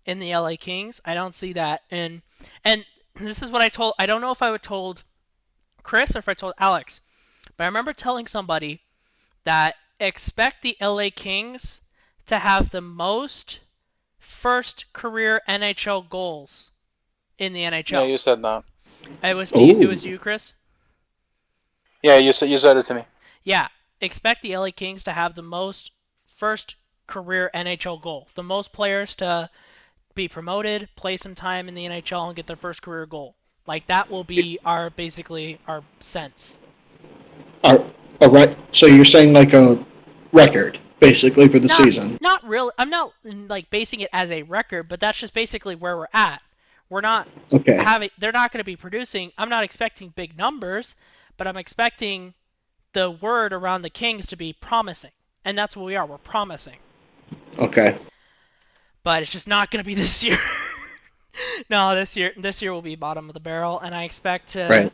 in the LA Kings. I don't see that. And this is what I don't know if I told Chris or if I told Alex, but I remember telling somebody that expect the LA Kings to have the most first career NHL goals in the NHL. Yeah, you said that. It was you, Chris? Yeah, you said it to me. Yeah, expect the LA Kings to have the most first career NHL goal. The most players to be promoted, play some time in the NHL, and get their first career goal. Like, that will be our sense. All right. So you're saying like a record? basically, for the season. Not really. I'm not like basing it as a record, but that's just basically where we're at. We're not Okay. they're not going to be producing. I'm not expecting big numbers, but I'm expecting the word around the Kings to be promising. And that's what we are. We're promising. Okay. But it's just not going to be this year. No, this year will be bottom of the barrel, and I expect to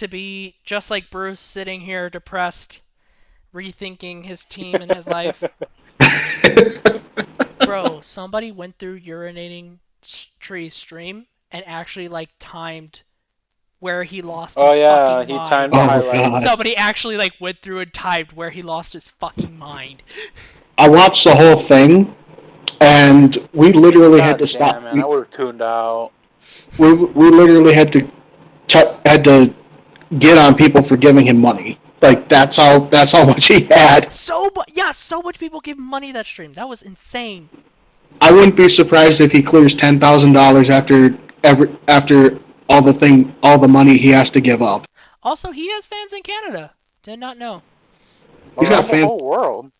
be just like Bruce, sitting here depressed, rethinking his team and his life. Bro, somebody went through urinating tree's stream and actually like timed where he lost his fucking he mind. timed the highlights. God. Somebody actually like went through and timed where he lost his fucking mind. I watched the whole thing, and we literally had to stop. Damn, man, I would have tuned out. We literally had to get on people for giving him money. Like that's how much he had. So much people give money that stream. That was insane. I wouldn't be surprised if he clears $10,000 after all the money he has to give up. Also, he has fans in Canada. Did not know. He's got Around the fans. whole world.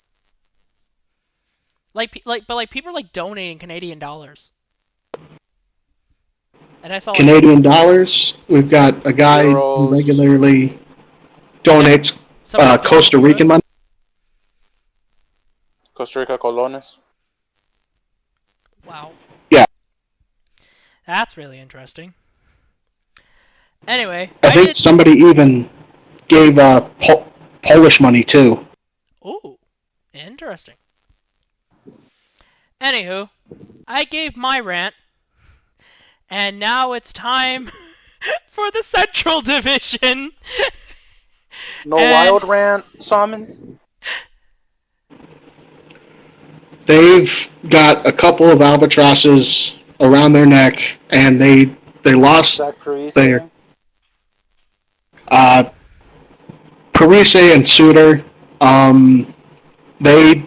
But people are like donating Canadian dollars. And I saw Canadian dollars. We've got a guy who Euros. regularly donates somebody Costa donated Rican euros. money. Costa Rica colones. Wow. Yeah. That's really interesting. Anyway, I think somebody even gave Polish money too. Ooh, interesting. Anywho, I gave my rant, and now it's time for the Central Division. No wild rant, Simon? They've got a couple of albatrosses around their neck, and they lost Zach Parise? their Parise and Suter. They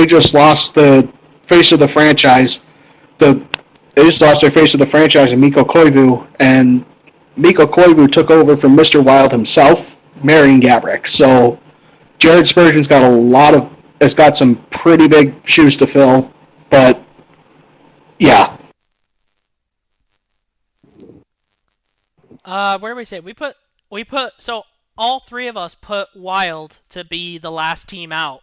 just lost the face of the franchise. They just lost their face of the franchise in Mikko Koivu, and Mikko Koivu took over from Mr. Wild himself, Marian Gaborik. So Jared Spurgeon's has got some pretty big shoes to fill, but yeah. Where do we say we put so all three of us put Wild to be the last team out.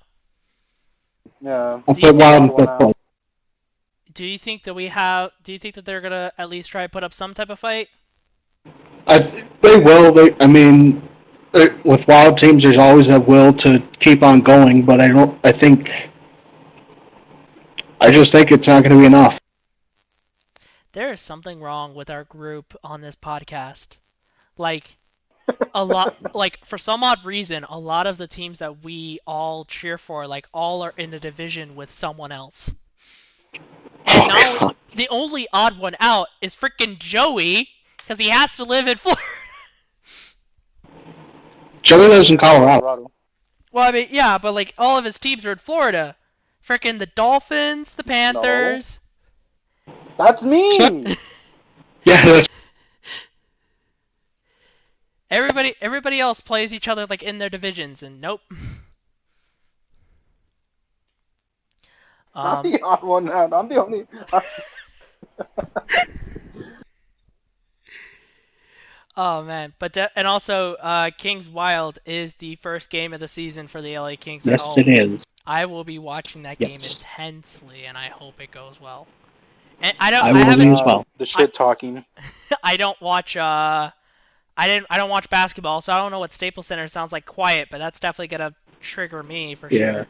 Yeah. I put Wild in fifth place. Do you think that they're gonna at least try to put up some type of fight? They will. With Wild teams, there's always a will to keep on going, but I just think it's not going to be enough. There is something wrong with our group on this podcast. Like, for some odd reason, a lot of the teams that we all cheer for, like, all are in a division with someone else. And now, the only odd one out is freaking Joey, because he has to live in Florida. Joey lives in Colorado. Well, I mean, yeah, but, like, all of his teams are in Florida. Freaking the Dolphins, the Panthers. No. That's me! Yeah, Everybody else plays each other, like, in their divisions, and nope. I'm the odd one out. I'm the only... Oh man, and also Kings Wild is the first game of the season for the LA Kings at home. Yes, it is. I will be watching that game intensely, and I hope it goes well. And I will as well. The shit talking. I don't watch I don't watch basketball, so I don't know what Staples Center sounds like quiet, but that's definitely gonna trigger me for sure.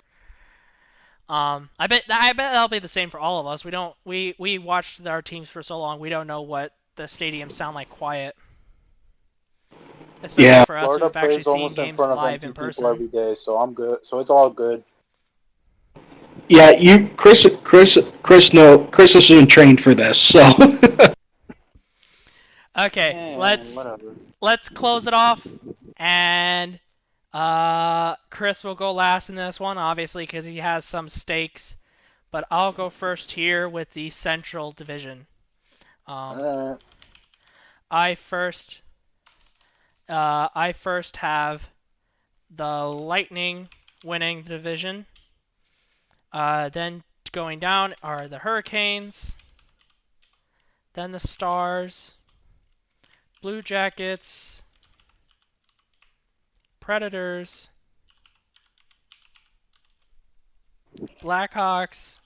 I bet that'll be the same for all of us. We watched our teams for so long, we don't know what the stadiums sound like quiet. Especially for us Florida who've actually plays seen almost in games front of live in empty person. people every day, so I'm good. So it's all good. Yeah, Chris isn't trained for this, so. Okay, whatever. let's close it off, and Chris will go last in this one, obviously, because he has some stakes. But I'll go first here with the Central Division. I first have the Lightning winning the division. Then going down are the Hurricanes, then the Stars, Blue Jackets, Predators, Blackhawks,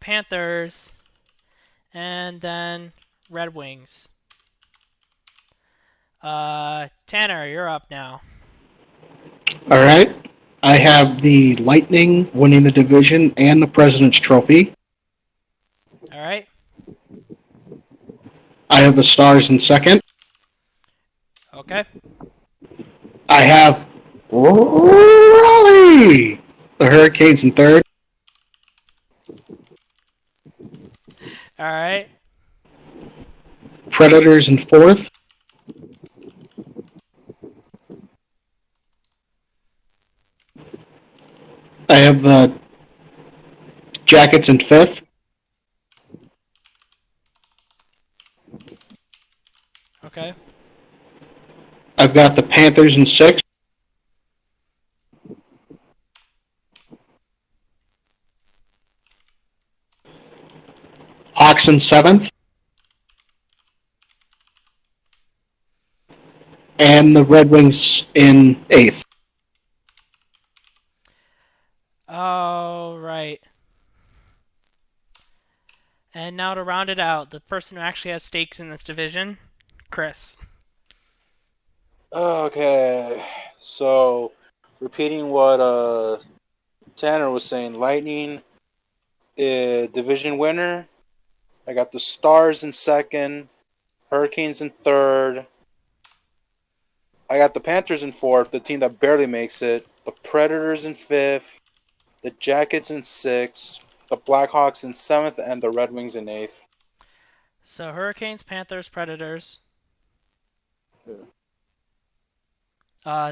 Panthers, and then Red Wings. Tanner, you're up now. All right. I have the Lightning winning the division and the President's Trophy. All right. I have the Stars in second. Okay. I have Raleigh, the Hurricanes in third. All right. Predators in fourth. I have the Jackets in fifth. Okay. I've got the Panthers in sixth. Hawks in seventh. And the Red Wings in eighth. All right. And now to round it out, the person who actually has stakes in this division, Chris. Okay, so repeating what Tanner was saying, Lightning division winner. I got the Stars in second, Hurricanes in third. I got the Panthers in fourth, the team that barely makes it. The Predators in fifth, the Jackets in sixth, the Blackhawks in seventh, and the Red Wings in eighth. So Hurricanes, Panthers, Predators.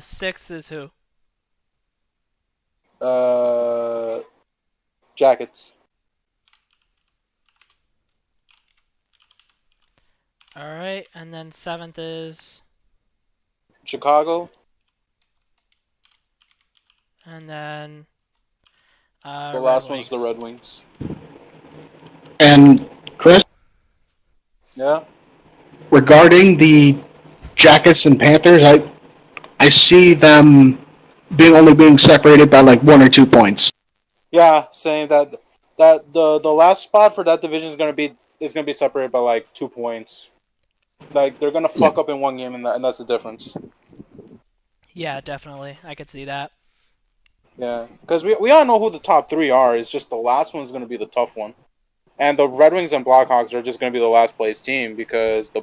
Sixth is who? Jackets. All right, and then seventh is, Chicago. and then The last one's the Red Wings. And Chris, Yeah. regarding the Jackets and Panthers, I see them only being separated by like 1 or 2 points. Yeah, saying that the last spot for that division is gonna be separated by like 2 points. Like they're gonna fuck up in one game, and that's the difference. Yeah, definitely. I could see that. Yeah, because we all know who the top 3 are. It's just the last one's gonna be the tough one, and the Red Wings and Blackhawks are just gonna be the last place team because the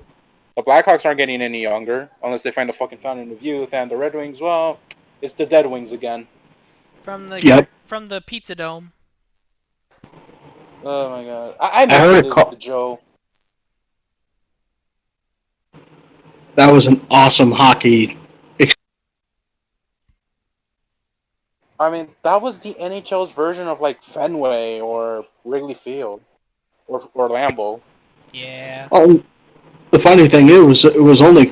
Blackhawks aren't getting any younger unless they find a fucking fountain of youth, and the Red Wings, well, it's the Dead Wings again. From the from the Pizza Dome. Oh my god, I heard miss it the Joe. That was an awesome hockey. I mean, that was the NHL's version of like Fenway or Wrigley Field or Lambeau. Yeah. The funny thing is, it was only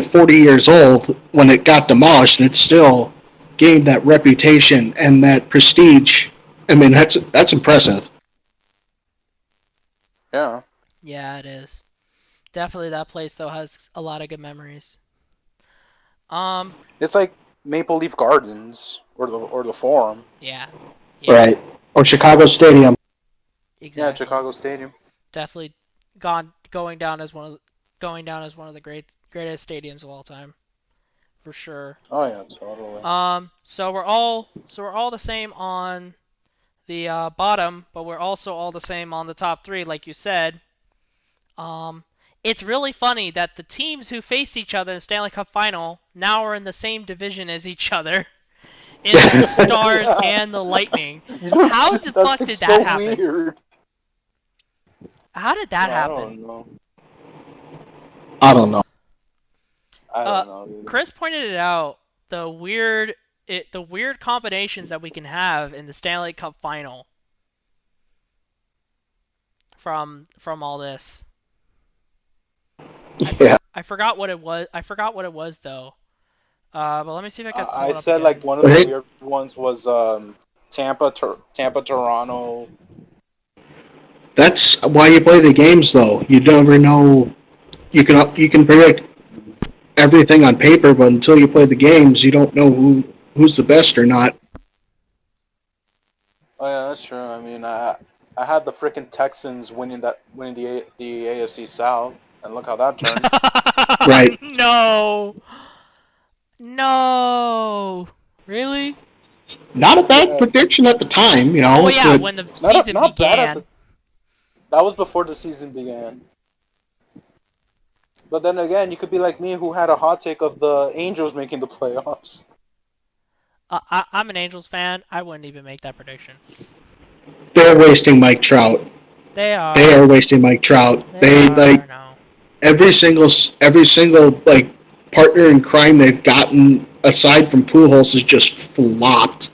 40 years old when it got demolished, and it still gained that reputation and that prestige. I mean, that's impressive. Yeah. Yeah, it is. Definitely that place though has a lot of good memories. It's like Maple Leaf Gardens or the Forum. Yeah. Right. Or Chicago Stadium. Exactly. Yeah, Chicago Stadium. Definitely going down as one of the greatest stadiums of all time. For sure. Oh yeah, totally. So we're all the same on the bottom, but we're also all the same on the top 3, like you said. It's really funny that the teams who faced each other in the Stanley Cup Final now are in the same division as each other, in the Stars and the Lightning. How the fuck did that happen? Weird. How did that happen? I don't know. I don't know. I don't know. Dude. Chris pointed it out. The weird combinations that we can have in the Stanley Cup Final from all this. Yeah. I forgot what it was though. But let me see if I can pull I it up said again. like one of the weird ones was Tampa, Toronto. That's why you play the games, though. You never know. You can predict everything on paper, but until you play the games, you don't know who's the best or not. Oh yeah, that's true. I mean, I had the freaking Texans winning the AFC South, and look how that turned. Right. No. No. Really? Not a bad Yes, prediction at the time, you know. Well, yeah, But when the season not bad began. that was before the season began. But then again, you could be like me, who had a hot take of the Angels making the playoffs. I'm an Angels fan. I wouldn't even make that prediction. they're wasting Mike Trout. They are. They are wasting Mike Trout. They like No. every single like partner in crime they've gotten aside from Pujols has just flopped.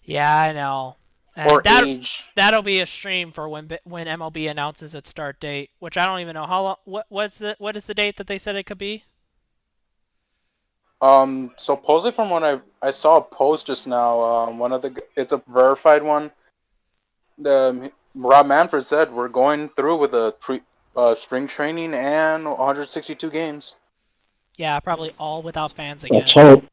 Yeah, I know. And Or age. that'll be a stream for when MLB announces its start date, which I don't even know how long. What is the date that they said it could be? Supposedly from what I saw a post just now, it's a verified one. Rob Manfred said we're going through with a spring training and 162 games. Yeah, probably all without fans again. Let's hope.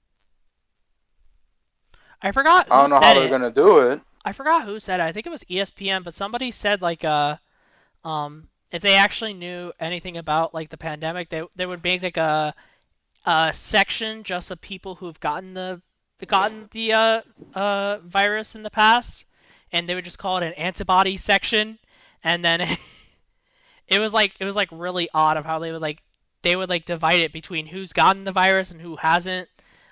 I forgot. I don't know how they're gonna do it. I forgot who said it. I think it was ESPN, but somebody said like if they actually knew anything about like the pandemic, they would make like a section just of people who've gotten the virus in the past, and they would just call it an antibody section, and then it was like really odd of how they would divide it between who's gotten the virus and who hasn't,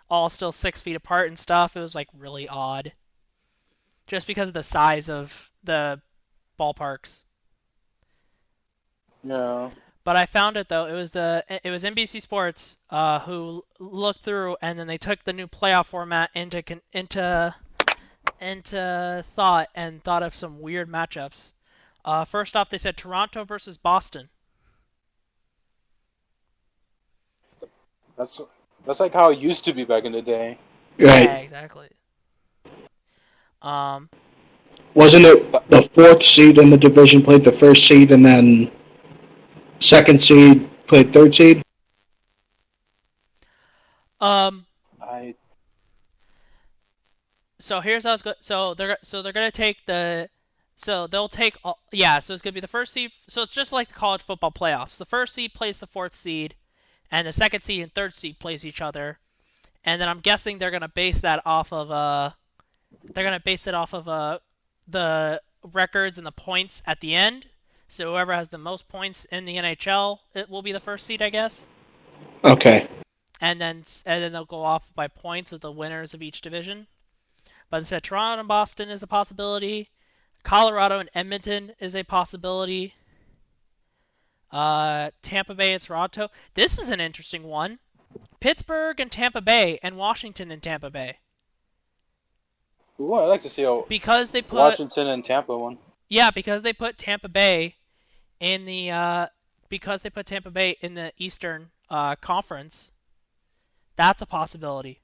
all still 6 feet apart and stuff. It was like really odd, just because of the size of the ballparks. Yeah. But I found it though. It was NBC Sports who looked through, and then they took the new playoff format into thought and thought of some weird matchups. First off, they said Toronto versus Boston. That's like how it used to be back in the day. Right. Yeah, exactly. Wasn't it the fourth seed in the division played the first seed, and then second seed played third seed? So here's how it's go. So they're gonna take the. So they'll take all. Yeah. So it's gonna be the first seed. So it's just like the college football playoffs. The first seed plays the fourth seed, and the second seed and third seed plays each other. And then I'm guessing they're gonna base that off of the records and the points at the end. So whoever has the most points in the NHL, it will be the first seed, I guess. Okay. And then they'll go off by points of the winners of each division. But it said Toronto and Boston is a possibility. Colorado and Edmonton is a possibility. Tampa Bay and Toronto. This is an interesting one. Pittsburgh and Tampa Bay, and Washington and Tampa Bay. Ooh, I'd like to see a Because they put Washington and Tampa one. Yeah, because they put Tampa Bay in the Eastern Conference. That's a possibility,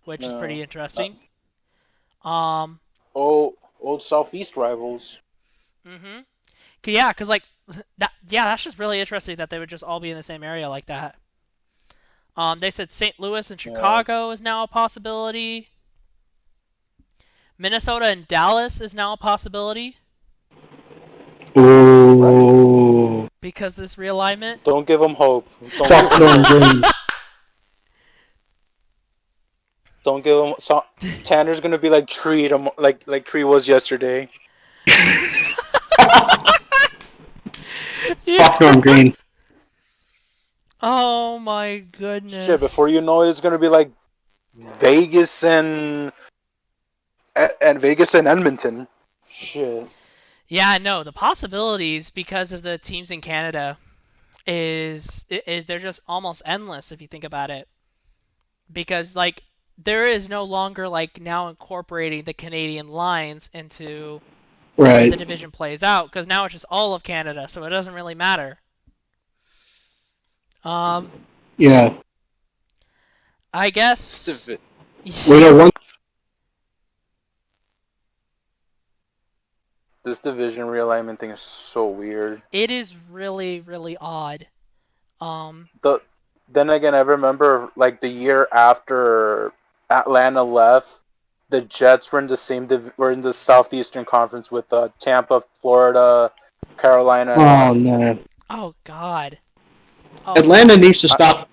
which is pretty interesting. Old Southeast rivals. Mhm. Yeah, because like that. Yeah, that's just really interesting that they would just all be in the same area like that. They said St. Louis and Chicago is now a possibility. Minnesota and Dallas is now a possibility. Ooh. Because this realignment. Don't give them hope. Don't give them. So, Tanner's gonna be like Tree, like Tree was yesterday. Fuck Norm Green. Oh my goodness. Shit, before you know it, it's gonna be like Vegas and Edmonton. Shit. Yeah, no, the possibilities because of the teams in Canada is they're just almost endless if you think about it. Because like there is no longer like now incorporating the Canadian lines into Right. the division plays out, because now it's just all of Canada, so it doesn't really matter. Yeah. I guess. We know one. This division realignment thing is so weird. It is really, really odd. Then again, I remember like the year after Atlanta left, the Jets were in the Southeastern Conference with Tampa, Florida, Carolina, and Oh Washington. man. Oh God. Oh, Atlanta needs to stop.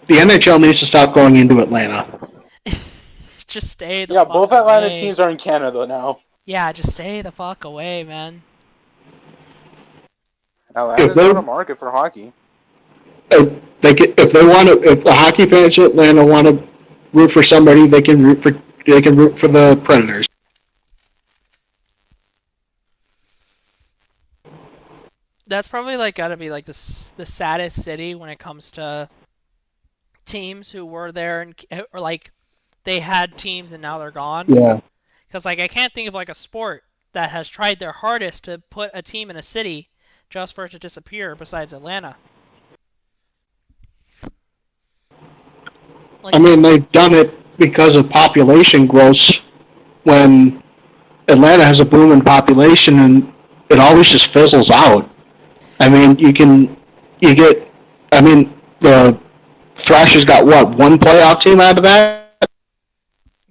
The NHL needs to stop going into Atlanta. Just stay the Yeah, fuck both Atlanta away. teams are in Canada now. Yeah, just stay the fuck away, man. Atlanta's not a market for hockey. If the hockey fans in Atlanta want to root for somebody, they can root for the Predators. That's probably like gotta be like the saddest city when it comes to teams who were there and or like they had teams and now they're gone. Yeah. Because like I can't think of like a sport that has tried their hardest to put a team in a city just for it to disappear besides Atlanta. Like, I mean, they've done it because of population growth. When Atlanta has a booming population, and it always just fizzles out. I mean, the Thrashers got what, one playoff team out of that?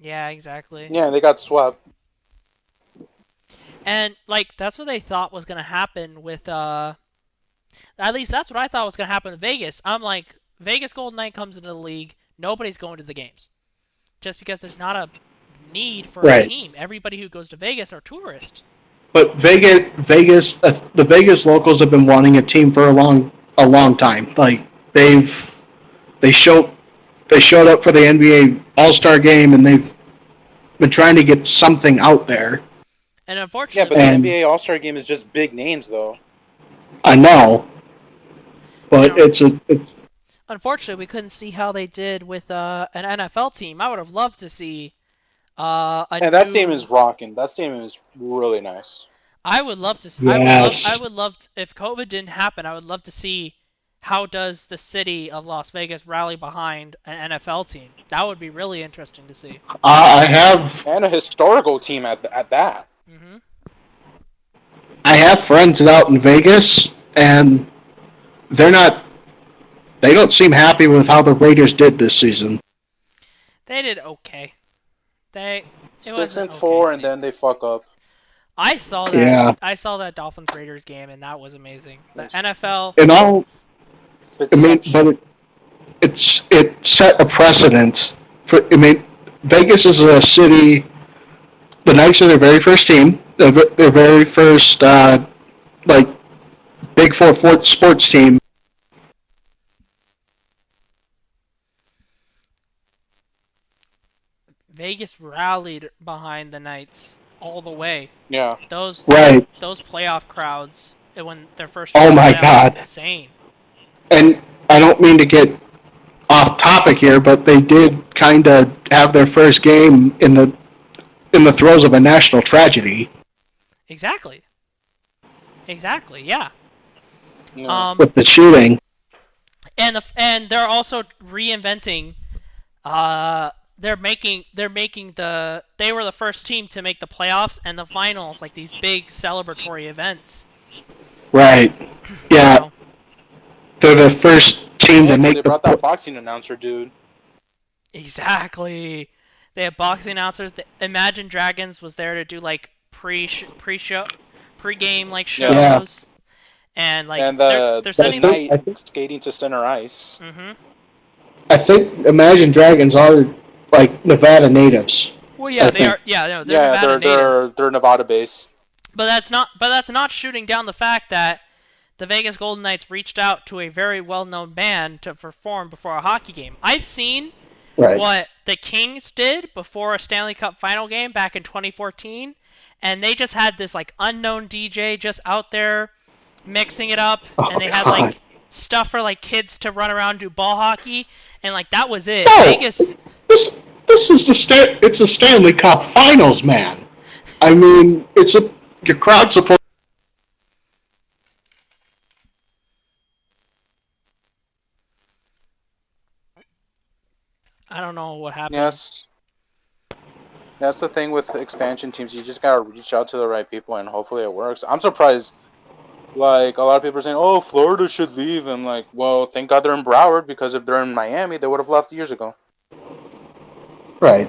yeah, exactly. Yeah, they got swept. And like that's what they thought was gonna happen with at least that's what I thought was gonna happen with Vegas. I'm like, Vegas Golden Knight comes into the league, nobody's going to the games. Just because there's not a need for a team. Everybody who goes to Vegas are tourists. But the Vegas locals have been wanting a team for a long time. Like they showed up for the NBA All-Star game, and they've been trying to get something out there. And unfortunately, yeah, but the NBA All-Star game is just big names, though. I know, but it's unfortunately, we couldn't see how they did with an NFL team. I would have loved to see that stadium is rocking. That stadium is really nice. I would love to see. Yes. I would love to, if COVID didn't happen, I would love to see how does the city of Las Vegas rally behind an NFL team. That would be really interesting to see. And a historical team at that. Mm-hmm. I have friends out in Vegas, and they don't seem happy with how the Raiders did this season. They did okay. 6-4, and then they fuck up. I saw that. Yeah. I saw that Dolphins Raiders game, and that was amazing. The NFL. It set a precedent for. I mean, Vegas is a city. The Knights are their very first team. Their very first Big Four sports team. Vegas rallied behind the Knights all the way. Yeah. Those playoff crowds when their first. Oh my God! Insane. And I don't mean to get off topic here, but they did kind of have their first game in the throes of a national tragedy. Exactly. Yeah. With the shooting. And they're also reinventing. They were the first team to make the playoffs and the finals, like these big celebratory events. Right. Yeah. They're the first team to make. They brought that boxing announcer dude. Exactly. They have boxing announcers. Imagine Dragons was there to do like pre-game like shows, and like they're setting the skating to center ice. Mm-hmm. I think Imagine Dragons are like Nevada natives. Well, yeah, they are. Yeah, they're Nevada natives. They're Nevada based. But that's not shooting down the fact that the Vegas Golden Knights reached out to a very well-known band to perform before a hockey game. I've seen what the Kings did before a Stanley Cup final game back in 2014, and they just had this like unknown DJ just out there mixing it up, and they had like stuff for like kids to run around and do ball hockey, and like that was it. No, Vegas. This is it's a Stanley Cup Finals, man. I mean, your crowd supposed. I don't know what happened. Yes. That's the thing with expansion teams. You just gotta reach out to the right people, and hopefully it works. I'm surprised. Like, a lot of people are saying, "Oh, Florida should leave." I'm like, well, thank God they're in Broward, because if they're in Miami, they would have left years ago. Right.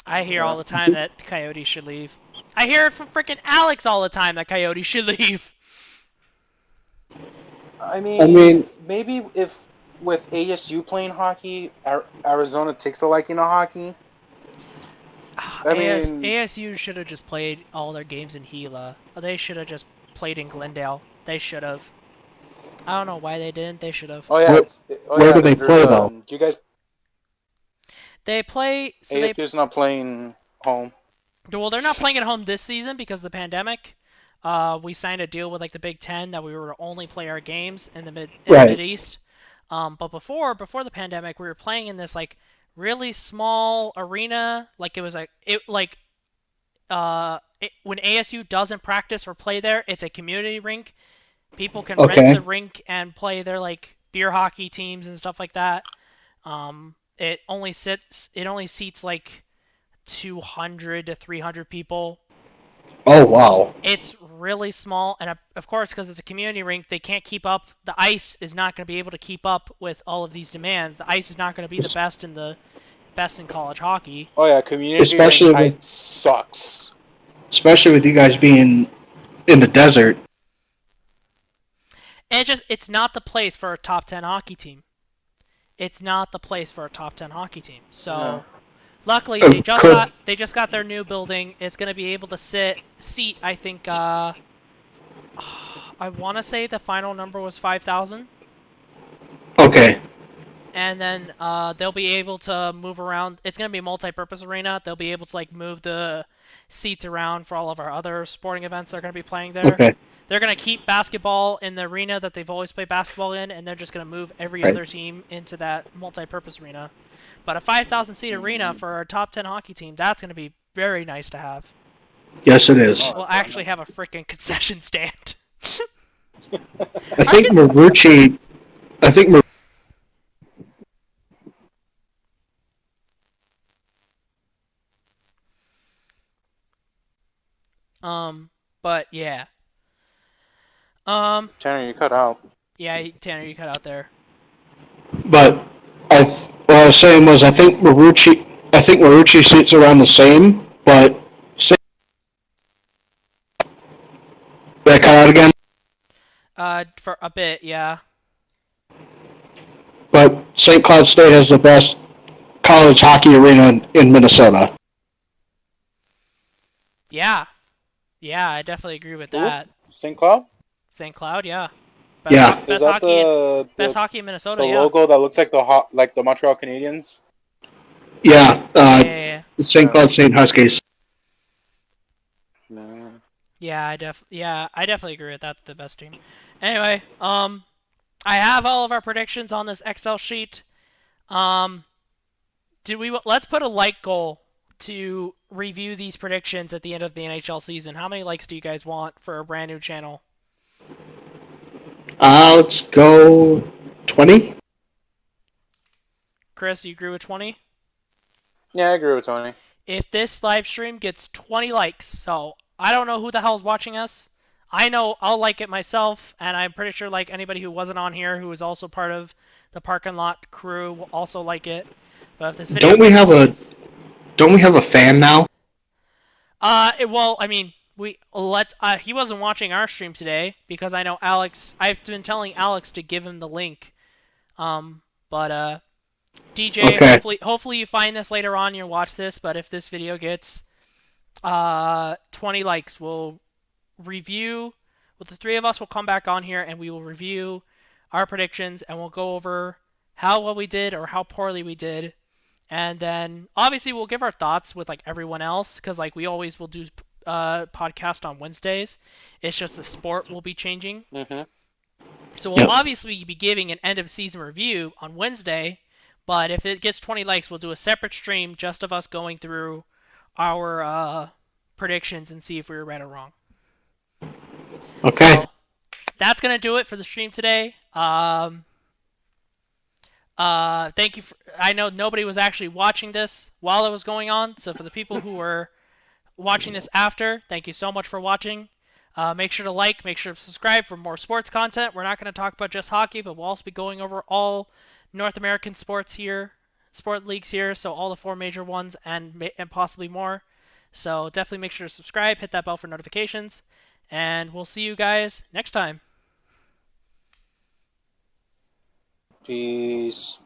I hear all the time that Coyotes should leave. I hear it from freaking Alex all the time that Coyotes should leave. I mean, maybe if with ASU playing hockey, Arizona takes a liking to hockey. ASU should have just played all their games in Gila. They should have just played in Glendale. They should have. I don't know why they didn't. They should have. Oh yeah. Where do they play though? You guys. They play. So ASU's not playing home. Well, they're not playing at home this season because of the pandemic. We signed a deal with like the Big Ten that we were to only play our games in the Mid East. But before the pandemic, we were playing in this like really small arena. Like it was when ASU doesn't practice or play there, it's a community rink. People can rent the rink and play their like beer hockey teams and stuff like that. It only seats like 200 to 300 people. Oh wow. It's really small, and of course, because it's a community rink, they can't keep up. The ice is not going to be able to keep up with all of these demands. The ice is not going to be the best in college hockey. Oh yeah, community rink ice sucks. Especially with you guys being in the desert. And it's not the place for a top 10 hockey team. It's not the place for a top 10 hockey team. So. No. Luckily, they just got their new building. It's going to be able to seat. I think. I want to say the final number was 5,000. Okay. And then they'll be able to move around. It's going to be a multi-purpose arena. They'll be able to like move the seats around for all of our other sporting events they're going to be playing there. Okay. They're going to keep basketball in the arena that they've always played basketball in, and they're just going to move every other team into that multi-purpose arena. But a 5,000 seat arena for a top 10 hockey team, that's going to be very nice to have. Yes, it is. We'll actually have a freaking concession stand. I think Marucci. But yeah. Tanner, you cut out. Yeah, Tanner, you cut out there. But what I was saying was, I think Marucci seats around the same, but did I cut out again? For a bit, yeah. But St. Cloud State has the best college hockey arena in Minnesota. Yeah. Yeah, I definitely agree with that. St. Cloud? St. Cloud, yeah. Best best hockey in Minnesota. The logo that looks like the Montreal Canadiens. Yeah. Yeah. St. Cloud St. Huskies. Yeah, I definitely agree with that. The best team. Anyway, I have all of our predictions on this Excel sheet. Let's put a like goal to review these predictions at the end of the NHL season. How many likes do you guys want for a brand new channel? Let's go 20. Chris, you agree with 20? Yeah, I agree with 20. If this live stream gets 20 likes, so I don't know who the hell is watching us. I know I'll like it myself, and I'm pretty sure like anybody who wasn't on here who was also part of the parking lot crew will also like it. But if this video Don't we have a fan now? Well, I mean, he wasn't watching our stream today because I know Alex. I've been telling Alex to give him the link. But DJ, okay. hopefully you find this later on. You'll watch this. But if this video gets 20 likes, we'll review. Well, the three of us will come back on here and we will review our predictions and we'll go over how well we did or how poorly we did. And then obviously we'll give our thoughts with like everyone else because like we always will do podcast on Wednesdays. It's just the sport will be changing. Mm-hmm. So we'll obviously be giving an end of season review on Wednesday. But if it gets 20 likes, we'll do a separate stream just of us going through our predictions and see if we were right or wrong. Okay. So that's going to do it for the stream today. Thank you. I know nobody was actually watching this while it was going on, so for the people who were watching this after, thank you so much for watching. Make sure to like, make sure to subscribe for more sports content. We're not going to talk about just hockey, but we'll also be going over all North American sports here, sport leagues here, so all the 4 major ones and possibly more. So definitely make sure to subscribe, hit that bell for notifications, and we'll see you guys next time. Peace.